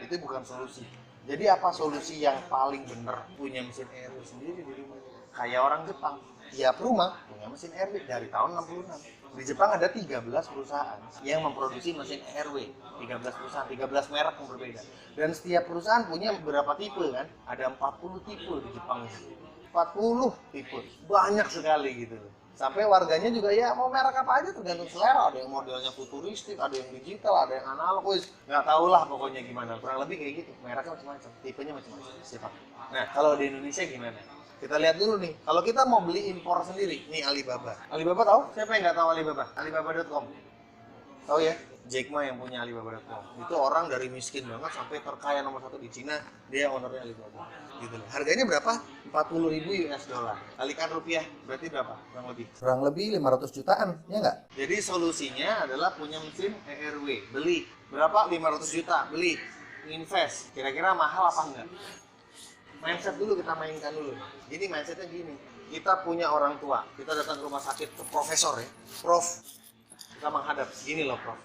Itu bukan solusi. Jadi apa solusi yang paling benar? Punya mesin RW sendiri di rumah. Kayak orang Jepang, tiap rumah punya mesin RW dari tahun 66. Di Jepang ada 13 perusahaan yang memproduksi mesin RW. 13 perusahaan, 13 merek yang berbeda. Dan setiap perusahaan punya beberapa tipe kan? Ada 40 tipe di Jepang ini. 40 tipe, banyak sekali gitu. Sampai warganya juga ya mau merek apa aja tergantung selera. Ada yang modelnya futuristik, ada yang digital, ada yang analog, nggak tahu lah pokoknya gimana. Kurang lebih kayak gitu. Mereknya macam-macam, tipenya macam-macam. Sifat. Nah kalau di Indonesia gimana? Kita lihat dulu nih. Kalau kita mau beli impor sendiri, nih Alibaba. Alibaba tahu? Siapa yang nggak tahu Alibaba? Alibaba.com. Tahu ya? Jack Ma yang punya Alibaba.com. Itu orang dari miskin banget sampai terkaya nomor 1 di Cina, dia ownernya Alibaba. Gitu. Harganya berapa? 40.000 US dollar. Kalikan rupiah, berarti berapa? Kurang lebih 500 jutaan, ya nggak? Jadi solusinya adalah punya mesin ERW, beli. Berapa? 500 juta, beli. Invest. Kira-kira mahal apa enggak? Mindset dulu kita mainkan dulu. Jadi mindsetnya gini, kita punya orang tua, kita datang ke rumah sakit ke profesor ya. Prof, kita menghadap, gini loh Prof.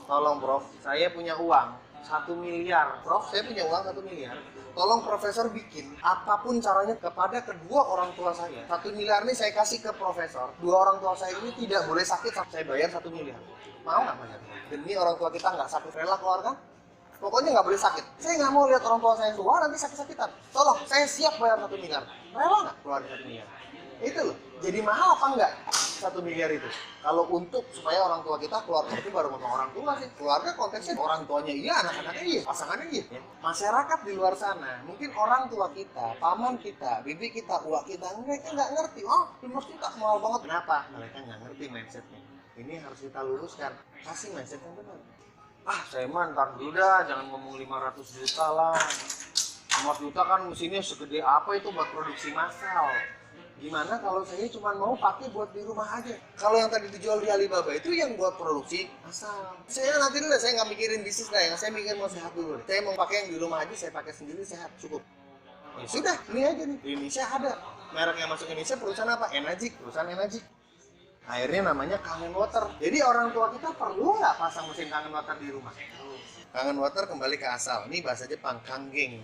Tolong Prof, saya punya uang 1 miliar. Prof, saya punya uang 1 miliar. Tolong profesor bikin apapun caranya kepada kedua orang tua saya. 1 miliar ini saya kasih ke profesor. Dua orang tua saya ini tidak boleh sakit sampai saya bayar 1 miliar. Mau nggak bayar? Demi orang tua kita nggak sakit, rela keluarga? Pokoknya nggak boleh sakit. Saya nggak mau lihat orang tua saya tua nanti sakit-sakitan. Tolong, saya siap bayar 1 miliar. Rela nggak keluarin 1 miliar? Itu loh. Jadi mahal apa enggak 1 miliar itu? Kalau untuk supaya orang tua kita keluarga itu baru ngomong orang tua sih. Keluarga konteksnya orang tuanya iya, anak-anaknya iya, pasangannya iya. Ya. Masyarakat di luar sana, mungkin orang tua kita, paman kita, bibi kita, uak kita, mereka nggak ngerti. Oh, 5 juta mahal banget. Kenapa? Mereka nggak ngerti mindsetnya. Ini harus kita luruskan. Kasih mindset yang benar. Ah, saya mah ntar dulu dah, jangan ngomong 500 juta lah. 5 juta kan mesinnya segede apa itu buat produksi massal. Gimana kalau saya cuma mau pakai buat di rumah aja? Kalau yang tadi dijual di Alibaba itu yang buat produksi massal. Saya nanti dulu, saya nggak mikirin bisnis lah, yang saya mikir mau sehat dulu. Saya mau pakai yang di rumah aja, saya pakai sendiri sehat, cukup. Ya sudah, ini aja nih. Di Indonesia ada. Merek yang masuk Indonesia perusahaan apa? Enagic, perusahaan Enagic. Airnya namanya Kangen Water. Jadi orang tua kita perlu nggak pasang mesin Kangen Water di rumah? Kangen Water kembali ke asal. Ini bahasa Jepang, Kanggeng.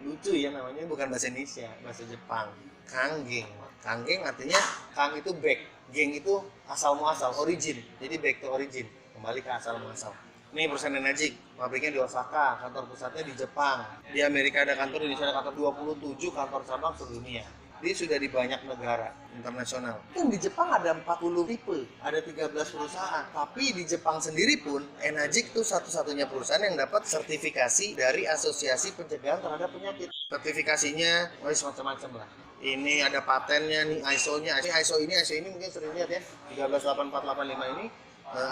Lucu ya namanya, bukan bahasa Indonesia, bahasa Jepang. Kanggeng. Kanggeng artinya kang itu back, geng itu asal muasal, origin. Jadi back to origin, kembali ke asal muasal. Ini perusahaan Enagic, pabriknya di Osaka, kantor pusatnya di Jepang. Di Amerika ada kantor, di Indonesia ada kantor, 27 kantor cabang seluruh dunia. Dia sudah di banyak negara internasional. Kan di Jepang ada 40 tipe, ada 13 perusahaan. Tapi di Jepang sendiri pun, Enagic itu satu-satunya perusahaan yang dapat sertifikasi dari Asosiasi Pencegahan Terhadap Penyakit. Sertifikasinya, macam-macam lah. Ini ada patennya nih, ISO-nya. ISO ini mungkin sering lihat ya, 138485 ini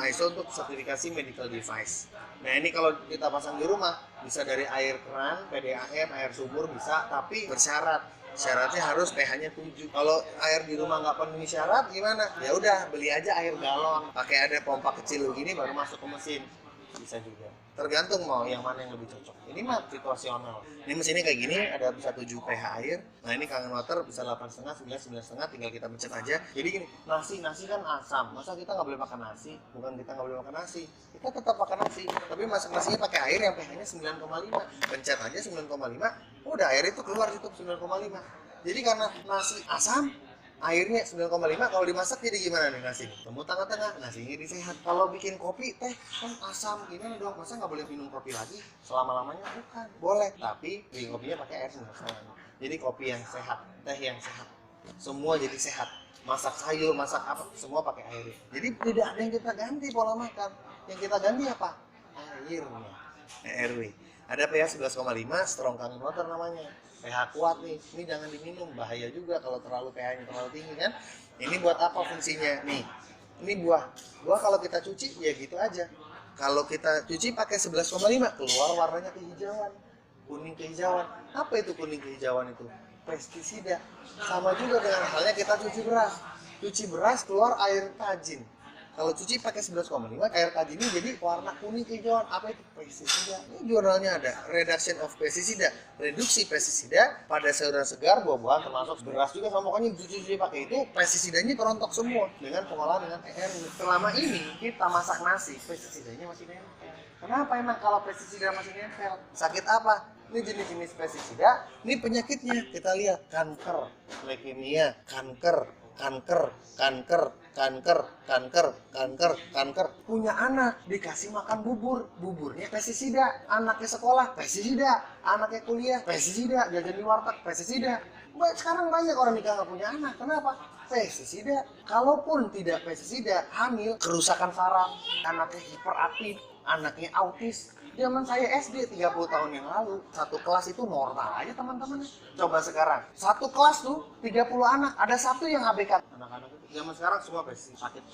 ISO untuk sertifikasi medical device. Nah ini kalau kita pasang di rumah, bisa dari air keran, PDAM, air sumur bisa, tapi bersyarat. Syaratnya harus pH-nya 7. Kalau air di rumah nggak penuhi syarat, gimana? Ya udah beli aja air galon, pakai ada pompa kecil begini baru masuk ke mesin. bisa juga. Tergantung mau yang mana yang lebih cocok. Ini mah situasional. Ini mesinnya kayak gini, ada bisa 7 pH air. Nah ini Kangen Water bisa 8,5, 9, 9,5, tinggal kita pencet aja. Jadi gini, nasi kan asam. Masa kita nggak boleh makan nasi? Bukan kita nggak boleh makan nasi. Kita tetap makan nasi. Tapi masak nasinya pakai air yang pH-nya 9,5. Pencet aja 9,5, udah air itu keluar itu 9,5. Jadi karena nasi asam, airnya 9,5, kalau dimasak jadi gimana nih nasi? Temu tengah-tengah, nasinya jadi sehat. Kalau bikin kopi, teh kan asam, gimana dong? Masa nggak boleh minum kopi lagi? Selama-lamanya bukan. Boleh, tapi bikin kopinya pakai air semua. Jadi kopi yang sehat, teh yang sehat. Semua jadi sehat. Masak sayur, masak apa, semua pakai air. Jadi tidak ada yang kita ganti pola makan. Yang kita ganti apa? Airnya. RW. Ada pH 11,5, strong Kangen Water namanya. pH kuat nih, ini jangan diminum, bahaya juga kalau terlalu pH-nya terlalu tinggi kan. Ini buat apa fungsinya? Nih, ini buah kalau kita cuci ya gitu aja. Kalau kita cuci pakai 11,5, keluar warnanya kehijauan, kuning kehijauan. Apa itu kuning kehijauan itu? Pestisida. Sama juga dengan halnya kita cuci beras keluar air tajin. Kalau cuci pakai 11,5, air tajinnya jadi warna kuning kehijauan. Apa itu? Pestisida. Ini jurnalnya ada. Reduction of pesticida. Reduksi pestisida pada sayuran segar, buah-buahan, termasuk beras juga. Sama pokoknya cuci pakai itu, pestisidanya terontok semua. Dengan pengolahan dengan PR. Selama ini kita masak nasi, pestisidanya masih nempel. Kenapa emang kalau pestisida masih nempel? Sakit apa? Ini jenis-jenis pestisida. Ini penyakitnya. Kita lihat. Kanker, leukemia, kanker. Punya anak dikasih makan buburnya pestisida. Anaknya sekolah pestisida, anaknya kuliah pestisida, jajan di warteg pestisida. Sekarang banyak orang nikah nggak punya anak. Kenapa? Pestisida. Kalaupun tidak pestisida, hamil, kerusakan saraf, anaknya hiperaktif, anaknya autis. Zaman saya SD 30 tahun yang lalu, satu kelas itu normal aja teman-teman. Coba sekarang, satu kelas tuh 30 anak, ada satu yang ABK. Anak-anak itu zaman sekarang semua pasti sakit.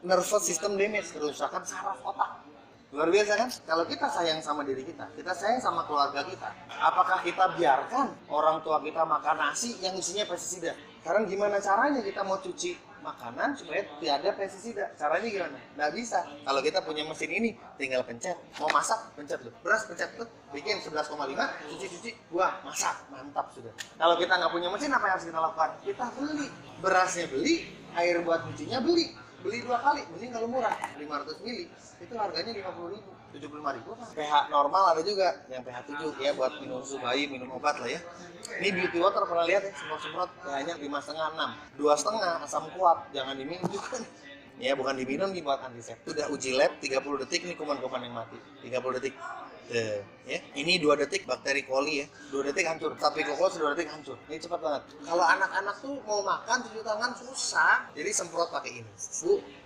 Nervous system damage, kerusakan saraf otak. Luar biasa kan? Kalau kita sayang sama diri kita sayang sama keluarga kita, apakah kita biarkan orang tua kita makan nasi yang isinya pestisida? Sekarang gimana caranya kita mau cuci makanan supaya tidak ada pestisida? Caranya gimana? Nggak bisa. Kalau kita punya mesin ini, tinggal pencet. Mau masak, pencet loh. Beras, pencet tuh. Bikin 11,5, cuci, buah, masak. Mantap sudah. Kalau kita nggak punya mesin, apa yang harus kita lakukan? Kita beli. Berasnya beli, air buat cucinya beli 2 kali, mending kalau murah 500 ml itu harganya 50.000, 75.000 kan. pH normal ada juga yang pH 7 ya, buat minum susu bayi, minum obat lah ya. Ini beauty water pernah lihat ya, semprot-semprot pH-nya 5,5, 6, 2,5 asam kuat, jangan diminum juga ya, bukan diminum, dibuat antiseptik. Udah uji lab 30 detik, ini kuman-kuman yang mati 30 detik. Ya. Ini 2 detik bakteri coli ya, 2 detik hancur. Staphylococcus 2 detik hancur. Ini cepat banget. Kalau anak-anak tuh mau makan cuci tangan susah, jadi semprot pakai ini.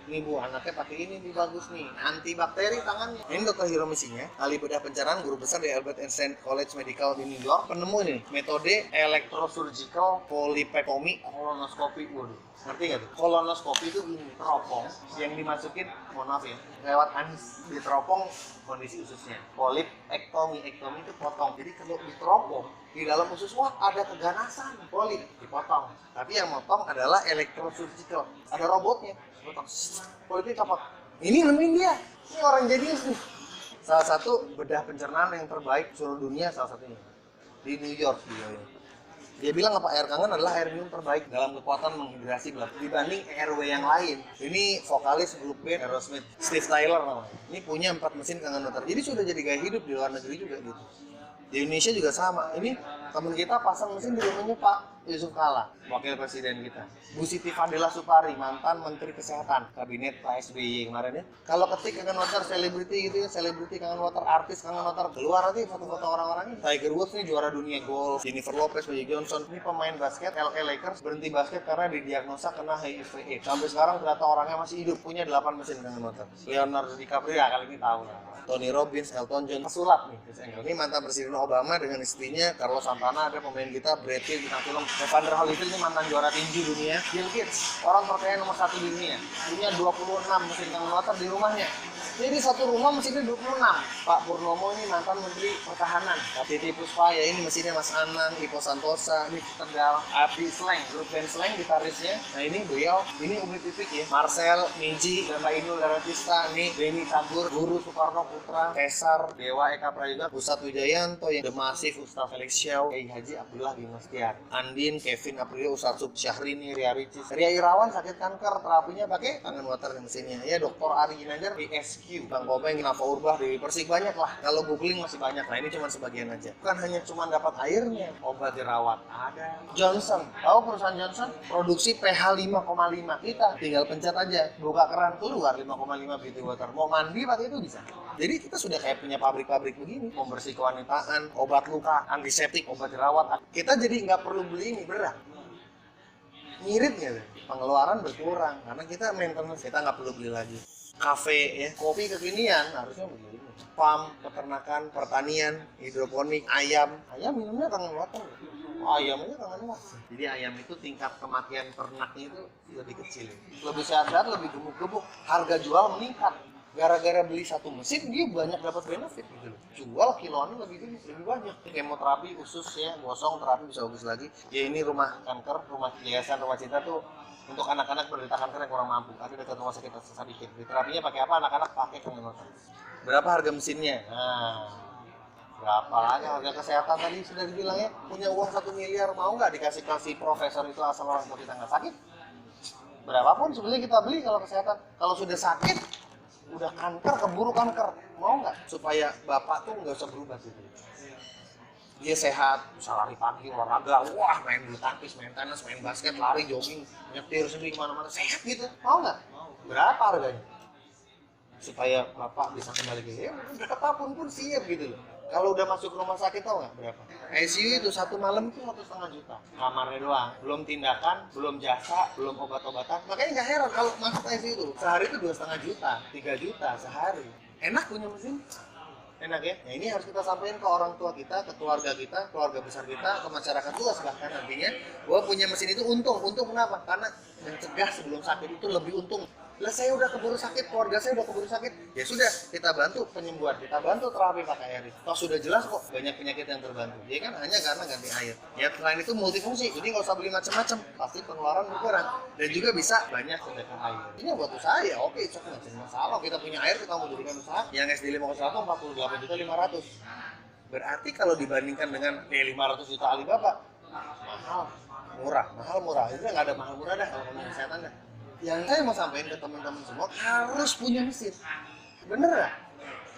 Ini bu, anaknya pakai ini bagus nih, antibakteri tangannya. Ini Dr. Hiromisinya, ahli bedah pencernaan, guru besar di Albert Einstein College Medical di New York. Penemu ini metode electrosurgical polypectomy colonoscopy. Waduh, ngerti nggak tuh? Colonoscopy itu gini, teropong yang dimasukin, mohon maaf ya, lewat anis, diteropong kondisi ususnya. Polipektomi, ektomi itu potong. Jadi kalau diteropong di dalam usus, wah ada keganasan, polip dipotong. Tapi yang motong adalah electrosurgical, ada robotnya, potong, polipnya copot. Ini nemuin dia, ini orang jenius nih. Salah satu bedah pencernaan yang terbaik seluruh dunia, salah satunya di New York dia bilang apa, air Kangen adalah air minum terbaik dalam kekuatan menghidrasi blood dibanding RW yang lain. Ini vokalis grup band Aerosmith, Steve Tyler namanya. Ini punya 4 mesin Kangen Water. Jadi sudah jadi gaya hidup di luar negeri juga gitu. Di Indonesia juga sama. Ini teman kita pasang mesin di rumahnya Pak Yusuf Kalla, wakil presiden kita. Bu Siti Fadila Supari, mantan Menteri Kesehatan, kabinet Pak SBY kemarin ya. Kalau ketik Kangen Water selebriti gitu ya, selebriti Kangen Water, artis Kangen Water, keluar nanti foto-foto orang-orang ini. Tiger Woods nih juara dunia golf, Jennifer Lopez, Magic Johnson, ini pemain basket LA Lakers berhenti basket karena didiagnosa kena HIV/AIDS. Sampai sekarang ternyata orangnya masih hidup, punya 8 mesin Kangen Water. Leonardo DiCaprio ya kali ini tahu lah. Tony Robbins, Elton John, pesulap nih. Ini mantan Presiden Obama dengan istrinya, Carlos Santana, ada pemain kita, Brad Pitt, bintang film, Evander Holyfield ini mantan juara tinju dunia. Bill Gates, orang terkaya nomor 1 di dunia, punya 26 mesin Kangen Water di rumahnya. Jadi satu rumah mesinnya 26. Pak Purnomo ini mantan Menteri Pertahanan. Titi Puspa ya, ini mesinnya Mas Anang, Ipo Santosa, ini Tegal, Abdi Sleng, grup band Sleng gitarisnya. Nah ini beliau, ini Umi Pipik ya, Marcel, Minji, dan Mbak Inul Daratista, ini Beni Tabur, Guru Soekarno Putra, Cesar, Dewa Eka Prayoga, Pusat Wijayanto, ya, The Massive, Ustaz Felix Xiao, Kiai Haji Abdullah bin Mustiar, Andin, Kevin Aprilio, Ustaz Sub Syahrini, Ria Ricis, Ria Irawan sakit kanker, terapinya pakai tangan water mesinnya. Ya Dr. Ari Ginanjar, PSQ, Bang Kopeng, Nafa Urbah, Dewi Persik, banyak lah. Kalau googling masih banyak. Nah ini cuma sebagian aja. Bukan hanya cuma dapat airnya, obat dirawat ada. Johnson, tahu perusahaan Johnson? Produksi pH 5,5. Kita tinggal pencet aja, buka keran keluar 5,5 beauty water. Mau mandi pakai itu bisa. Jadi kita sudah kayak punya pabrik-pabrik begini, membersih kewanitaan, obat luka, antiseptik, obat dirawat. Kita jadi nggak perlu beli ini berat. Ngiritnya pengeluaran berkurang karena kita maintenance, kita nggak perlu beli lagi. Kafe ya, kopi kekinian harusnya begini. Farm, peternakan, pertanian, hidroponik, ayam minumnya tangan water. Ayamnya tangan water. Jadi ayam itu tingkat kematian ternaknya itu lebih kecil, lebih sehat-sehat, lebih gemuk-gemuk, harga jual meningkat. Gara-gara beli satu mesin dia banyak dapat benefit gitu loh. Jual kiloannya lebih banyak. Kemoterapi usus ya, gosong terapi bisa bagus lagi. Ya ini rumah kanker, rumah yayasan Rumah Cinta tuh untuk anak-anak penderita kanker yang kurang mampu. Ada dekat rumah sakit Sadikin. Terapinya pakai apa? Anak-anak pakai kemoterapi. Berapa harga mesinnya? Nah, berapa lagi harga kesehatan tadi sudah dibilang ya. Punya uang 1 miliar mau nggak dikasih profesor itu asal orang tua kita nggak sakit? Berapapun sebenarnya kita beli kalau kesehatan. Kalau sudah sakit, udah kanker, keburu kanker, mau nggak supaya bapak tuh nggak usah berubah gitu. Dia sehat, bisa lari pagi, olahraga, wah main bulu tangkis, main tenis, main basket, lari, jogging, nyetir sendiri kemana-mana, sehat gitu, mau nggak? Berapa harganya? Supaya bapak bisa kembali ke ya, berapapun pun siap gitu loh. Kalau udah masuk rumah sakit tau nggak berapa? ICU itu satu malam itu 1,5 juta. Kamarnya doang, belum tindakan, belum jasa, belum obat-obatan. Makanya nggak heran kalau masuk ICU itu sehari itu 2,5 juta, 3 juta sehari. Enak punya mesin? Enak ya? Nah ini harus kita sampaikan ke orang tua kita, ke keluarga kita, keluarga besar kita, ke masyarakat luas bahkan nantinya bahwa punya mesin itu untung. Untung kenapa? Karena mencegah sebelum sakit itu lebih untung. Lah saya udah keburu sakit, keluarga saya udah keburu sakit, ya sudah kita bantu penyembuhan, kita bantu terapi pakai air. Toh sudah jelas kok banyak penyakit yang terbantu. Ya kan hanya karena ganti air. Ya selain itu multifungsi, jadi nggak usah beli macam-macam, pasti pengeluaran berkurang dan juga bisa banyak sedekah air. Ini buat usaha ya oke, itu nggak jadi masalah. Kita punya air kita mau jadikan usaha. Yang SD 501 48.500.000. Berarti kalau dibandingkan dengan 500 juta Alibaba, mahal, murah. Itu nggak ada mahal murah dah kalau ngomong kesehatan dah. Yang saya mau sampaikan ke teman-teman semua harus punya mesin, bener gak?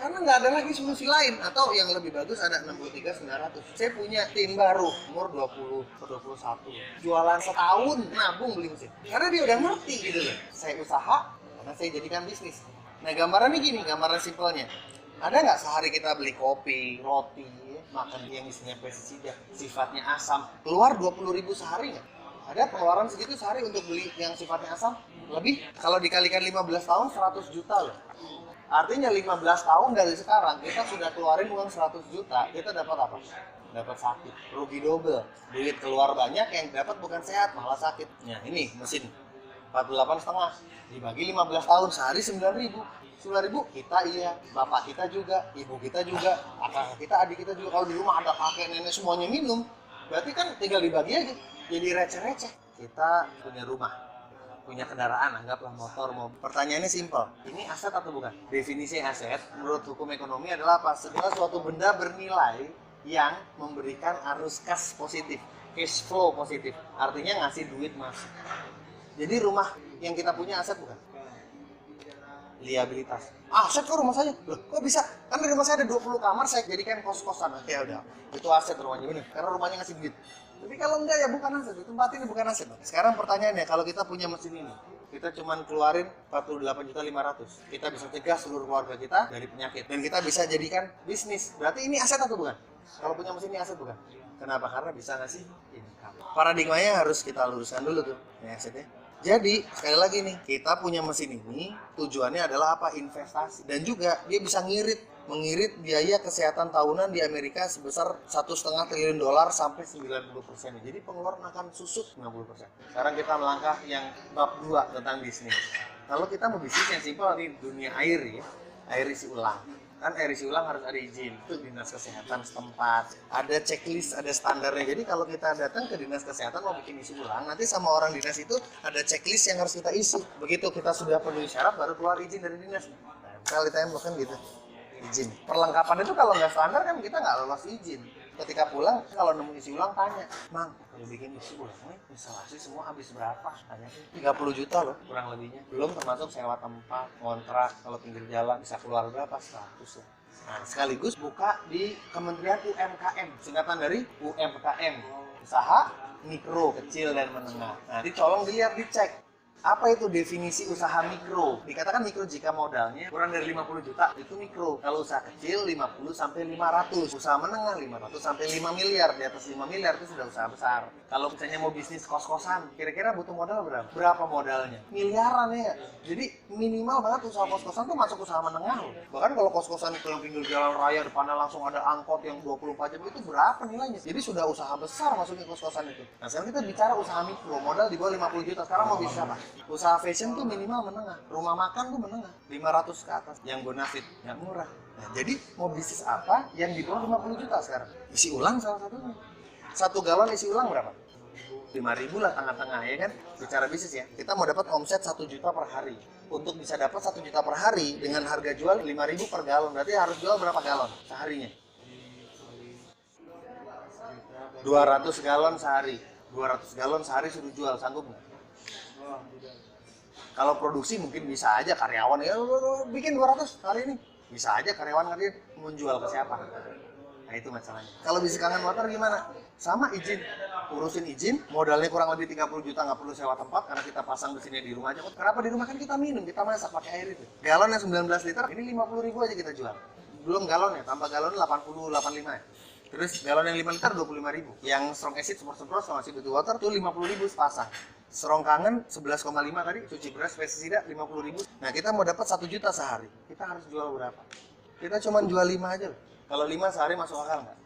Karena nggak ada lagi solusi lain. Atau yang lebih bagus ada 63.900. Saya punya tim baru umur 20 ke 21, jualan setahun nabung beli mesin karena dia udah ngerti gitu loh. Saya usaha karena saya jadikan bisnis. Nah gambarannya gini, gambaran simpelnya, ada nggak sehari kita beli kopi, roti, makan yang isinya pestisida, sifatnya asam, keluar 20.000 sehari nggak? Ada pengeluaran segitu sehari untuk beli yang sifatnya asam? Lebih. Kalau dikalikan 15 tahun 100 juta loh. Artinya 15 tahun dari sekarang kita sudah keluarin uang 100 juta. Kita dapat apa? Dapat sakit. Rugi double. Duit keluar banyak, yang dapat bukan sehat malah sakit. Nah ini mesin 48,5 dibagi 15 tahun sehari 9.000 kita iya, bapak kita juga, ibu kita juga, kakak kita, adik kita juga. Kalau di rumah ada kakek nenek semuanya minum, berarti kan tinggal dibagi aja. Jadi receh-receh. Kita punya rumah, punya kendaraan, anggaplah motor, mobil. Pertanyaannya simpel, ini aset atau bukan? Definisi aset menurut hukum ekonomi adalah apa? Setelah suatu benda bernilai yang memberikan arus kas positif, cash flow positif, artinya ngasih duit masuk. Jadi rumah yang kita punya aset bukan? Liabilitas. Aset kok rumah saya? Loh, kok bisa? Kan di rumah saya ada 20 kamar, saya jadikan kos-kosan. Ya udah, itu aset rumahnya bener, karena rumahnya ngasih duit. Tapi kalau enggak ya bukan aset, itu tempat ini bukan aset. Sekarang pertanyaannya, kalau kita punya mesin ini, kita cuma keluarin 48.500.000, kita bisa cegah seluruh keluarga kita dari penyakit dan kita bisa jadikan bisnis. Berarti ini aset atau bukan? Kalau punya mesin ini aset bukan? Kenapa? Karena bisa ngasih income. Paradigmanya harus kita luruskan dulu tuh, ini asetnya. Jadi, sekali lagi nih, kita punya mesin ini tujuannya adalah apa? Investasi. Dan juga dia bisa mengirit biaya kesehatan tahunan di Amerika sebesar $1,5 triliun sampai 90%. Jadi pengeluaran akan susut 90%. Sekarang kita melangkah yang bab 2 tentang bisnis. Kalau kita mau bisnis yang simpel di dunia air ya. air isi ulang. Kan air isi ulang harus ada izin, itu dinas kesehatan setempat. Ada checklist, ada standarnya. Jadi kalau kita datang ke dinas kesehatan mau bikin isi ulang, nanti sama orang dinas itu ada checklist yang harus kita isi. Begitu kita sudah penuhi syarat, baru keluar izin dari dinas. Nah, kali tembok kan gitu, izin. Perlengkapan itu kalau nggak standar kan kita nggak lolos izin. Ketika pulang, kalau nemu isi ulang tanya, Mang, kalau bikin isi ulang nih, instalasi semua habis berapa? Tanya, 30 juta loh, kurang lebihnya. Belum termasuk sewa tempat, kontrak, kalau pinggir jalan bisa keluar berapa? 100 lah. Nah, sekaligus buka di Kementerian UMKM, singkatan dari UMKM, usaha mikro, kecil, dan menengah. Nah, tolong dilihat, dicek. Apa itu definisi usaha mikro? Dikatakan mikro jika modalnya kurang dari 50 juta, itu mikro. Kalau usaha kecil 50 sampai 500, usaha menengah 500 sampai 5 miliar, di atas 5 miliar itu sudah usaha besar. Kalau misalnya mau bisnis kos-kosan, kira-kira butuh modal berapa? Berapa modalnya? Miliaran ya. Jadi minimal banget usaha kos-kosan tuh masuk usaha menengah loh. Bahkan kalau kos-kosan itu yang pinggir jalan raya, depannya langsung ada angkot yang 24 jam, itu berapa nilainya? Jadi sudah usaha besar masuknya kos-kosan itu. Nah sekarang kita bicara usaha mikro, modal di bawah 50 juta. Sekarang mau bisnis apa? Usaha fashion tuh minimal menengah, rumah makan tuh menengah, 500 ke atas, yang bonafit, yang murah. Nah, jadi mau bisnis apa yang di bawah 50 juta sekarang? Isi ulang salah satunya. 1 galon isi ulang berapa? 5.000 lah tengah-tengah ya kan? Bicara bisnis ya, kita mau dapat omset 1 juta per hari. Untuk bisa dapat 1 juta per hari dengan harga jual 5.000 per galon, berarti harus jual berapa galon seharinya? 200 galon sehari. 200 galon sehari suruh jual, sanggup nggak? Kalau produksi mungkin bisa aja karyawan ya bikin 200 hari ini. Bisa aja karyawan ngerjain, mau jual ke siapa? Nah itu masalahnya. Kalau bisnis kangen water gimana? Sama izin. Urusin izin, modalnya kurang lebih 30 juta, nggak perlu sewa tempat karena kita pasang mesinnya di rumah aja. Kenapa di rumah kan kita minum, kita masak pakai air itu. Galon yang 19 liter, ini 50.000 aja kita jual. Belum galon ya, tambah galon 80, 85 ya. Terus galon yang 5 liter 25.000. Yang strong acid super semprot sama si beauty water tuh 50.000 sepasang. Strong kangen 11,5 tadi, cuci beras pestisida 50.000. Nah kita mau dapat 1 juta sehari, kita harus jual berapa? Kita cuma jual 5 aja loh. Kalau 5 sehari masuk akal nggak?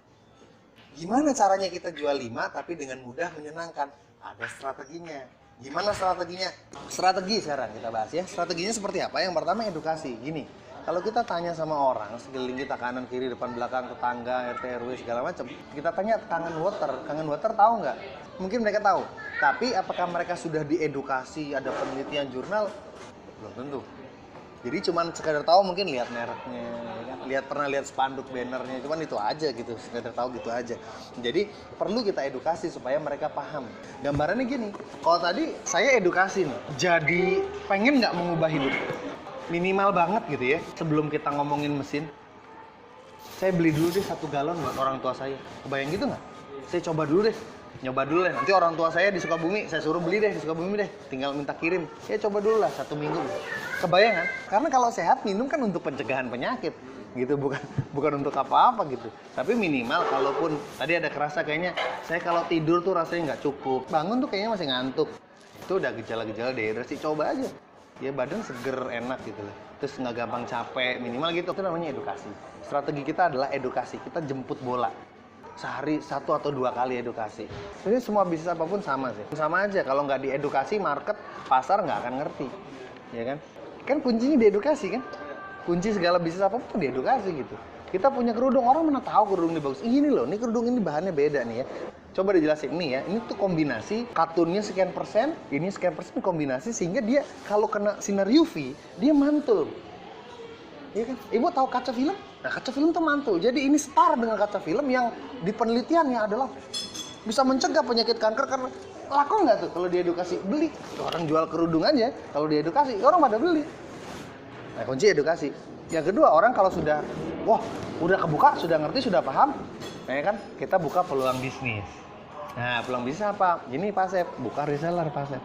Gimana caranya kita jual 5 tapi dengan mudah menyenangkan? Ada strateginya. Gimana strateginya? Strategi sekarang kita bahas ya. Strateginya seperti apa? Yang pertama edukasi. Gini, kalau kita tanya sama orang sekeliling kita, kanan kiri depan belakang, tetangga, RT RW segala macam, kita tanya kangen water tahu nggak? Mungkin mereka tahu, tapi apakah mereka sudah diedukasi, ada penelitian jurnal? Belum tentu. Jadi cuman sekadar tahu, mungkin lihat mereknya, ya kan? Pernah lihat spanduk bannernya, cuman itu aja gitu, sekadar tahu gitu aja. Jadi perlu kita edukasi supaya mereka paham. Gambarannya gini, kalau tadi saya edukasi nih, jadi pengen nggak mengubah hidup? Minimal banget gitu ya, sebelum kita ngomongin mesin, saya beli dulu deh 1 galon buat orang tua saya. Kebayang gitu nggak? Saya coba dulu deh, nyoba dulu deh. Nanti orang tua saya di Sukabumi, saya suruh beli deh di Sukabumi deh. Tinggal minta kirim. Ya coba dulu lah 1 minggu. Kebayang kan? Karena kalau sehat minum kan untuk pencegahan penyakit, gitu, bukan untuk apa-apa gitu. Tapi minimal kalaupun tadi ada kerasa kayaknya saya kalau tidur tuh rasanya nggak cukup, bangun tuh kayaknya masih ngantuk. Itu udah gejala-gejala dehidrasi, coba aja. Ya badan seger, enak gitu loh. Terus nggak gampang capek, minimal gitu. Itu namanya edukasi. Strategi kita adalah edukasi. Kita jemput bola. Sehari 1 atau 2 kali edukasi. Jadi semua bisnis apapun sama sih. Sama aja, kalau nggak diedukasi, market, pasar nggak akan ngerti. Ya kan? Kan kuncinya diedukasi kan? Kunci segala bisnis apapun diedukasi gitu. Kita punya kerudung, orang mana tahu kerudung ini bagus. Ini loh, ini kerudung ini bahannya beda nih ya. Coba dijelasin nih ya, ini tuh kombinasi katunnya sekian persen, ini sekian persen kombinasi sehingga dia kalau kena sinar UV, dia mantul. Iya kan? Ibu tahu kaca film? Nah, kaca film tuh mantul. Jadi ini setara dengan kaca film yang di penelitiannya adalah bisa mencegah penyakit kanker karena laku nggak tuh kalau diedukasi? Beli. Orang jual kerudung aja, kalau diedukasi, orang pada beli. Nah, kunci edukasi. Yang kedua, orang kalau sudah, wah, udah kebuka, sudah ngerti, sudah paham, nah kan kita buka peluang bisnis. Nah, peluang bisnis apa? Gini Pak Sep, buka reseller Pak Sep.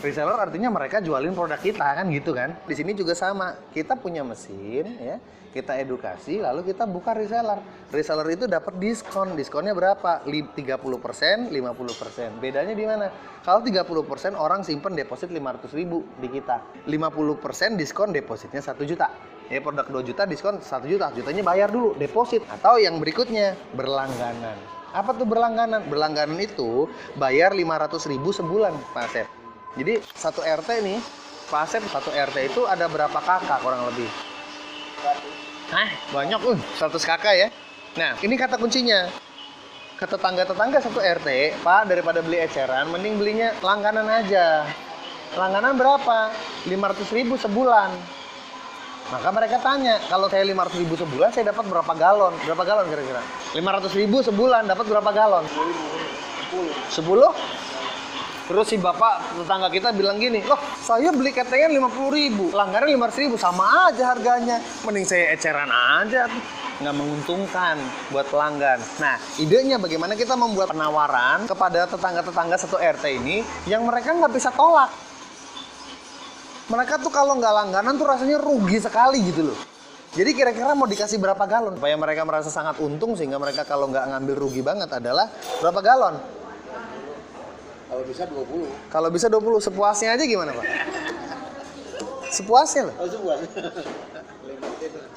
Reseller artinya mereka jualin produk kita kan gitu kan. Di sini juga sama. Kita punya mesin ya, kita edukasi lalu kita buka reseller. Reseller itu dapat diskon. Diskonnya berapa? 30%, 50%. Bedanya di mana? Kalau 30% orang simpen deposit 500.000 di kita. 50% diskon depositnya 1 juta. Ya produk 2 juta diskon 1 juta. Jutanya bayar dulu deposit. Atau yang berikutnya berlangganan. Apa tuh berlangganan? Berlangganan itu bayar 500.000 sebulan Pak Asep. Jadi 1 RT nih, Pak Asep 1 RT itu ada berapa kakak kurang lebih? Hah, banyak 100 kakak ya. Nah, ini kata kuncinya. Ke tetangga-tetangga satu RT, Pak, daripada beli eceran, mending belinya langganan aja. Langganan berapa? 500.000 sebulan. Maka mereka tanya, kalau saya 500.000 sebulan, saya dapat berapa galon? Berapa galon kira-kira? 500.000 sebulan, dapat berapa galon? 10? Terus si bapak tetangga kita bilang gini, loh saya beli ketengan 50.000, langganan 500.000, sama aja harganya. Mending saya eceran aja. Nggak menguntungkan buat pelanggan. Nah, idenya bagaimana kita membuat penawaran kepada tetangga-tetangga satu RT ini yang mereka nggak bisa tolak. Mereka tuh kalau nggak langganan tuh rasanya rugi sekali gitu loh. Jadi kira-kira mau dikasih berapa galon? Supaya mereka merasa sangat untung sehingga mereka kalau nggak ngambil rugi banget adalah berapa galon? Kalau bisa 20. Kalau bisa 20, sepuasnya aja gimana Pak? Sepuasnya loh. Oh, sebuah.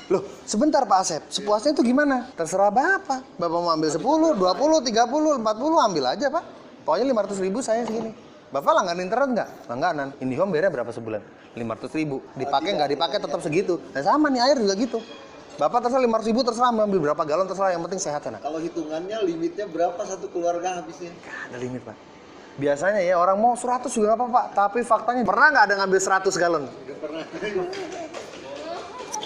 Loh, sebentar Pak Asep, sepuasnya itu gimana? Terserah Bapak. Bapak mau ambil 10, 20, 30, 40, ambil aja Pak. Pokoknya 500.000 saya segini. Bapak langganan internet nggak? Langganan. IndiHome bayarnya berapa sebulan? 500.000. Dipakai nggak dipakai tetap segitu. Nah sama nih air juga gitu. Bapak terserah 500.000 terserah mau ambil berapa galon terserah, yang penting sehat ya. Kalau hitungannya limitnya berapa satu keluarga habisnya? Nggak ada limit Pak. Biasanya ya orang mau 100 juga nggak apa-apa. Tapi faktanya pernah nggak ada ngambil 100 galon? Nggak pernah.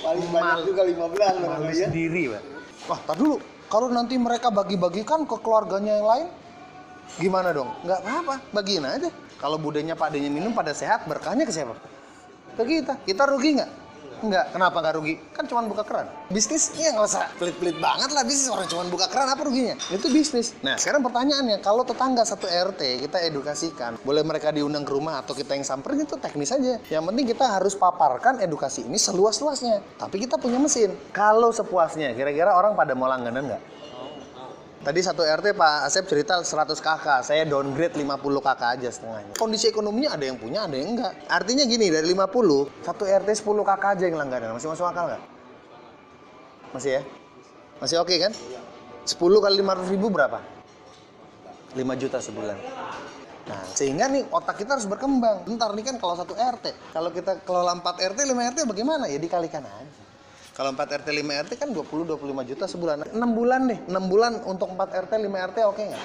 Paling banyak juga 15 Malu ya. sendiri Pak. Wah, tar dulu. Kalau nanti mereka bagi-bagikan ke keluarganya yang lain, gimana dong? Nggak apa-apa, bagiin aja. Kalau budenya Pak Adenya minum pada sehat, berkahnya ke siapa? Ke kita. Kita rugi nggak? Enggak. Kenapa nggak rugi? Kan cuma buka keran. Bisnisnya nggak usah pelit-pelit banget lah bisnis. Orang cuma buka keran, apa ruginya? Itu bisnis. Nah, sekarang pertanyaannya, kalau tetangga satu RT kita edukasikan, boleh mereka diundang ke rumah atau kita yang samperin, itu teknis aja. Yang penting kita harus paparkan edukasi ini seluas-luasnya. Tapi kita punya mesin. Kalau sepuasnya, kira-kira orang pada mau langganan nggak? Tadi satu RT Pak Asep cerita 100 kakak, saya downgrade 50 kakak aja setengahnya. Kondisi ekonominya ada yang punya, ada yang enggak. Artinya gini, dari 50, satu RT 10 kakak aja yang langganan. Masih masuk akal nggak? Masih ya? Masih oke kan? 10 kali 500.000 berapa? 5 juta sebulan. Nah, sehingga nih otak kita harus berkembang. Bentar nih kan kalau satu RT, kalau kita kelola 4 RT, 5 RT bagaimana? Ya dikalikan aja. Kalau 4 RT, 5 RT kan 20-25 juta sebulan. 6 bulan deh, 6 bulan untuk 4 RT, 5 RT oke nggak?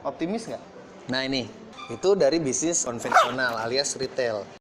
Optimis nggak? Nah ini, itu dari bisnis konvensional alias retail.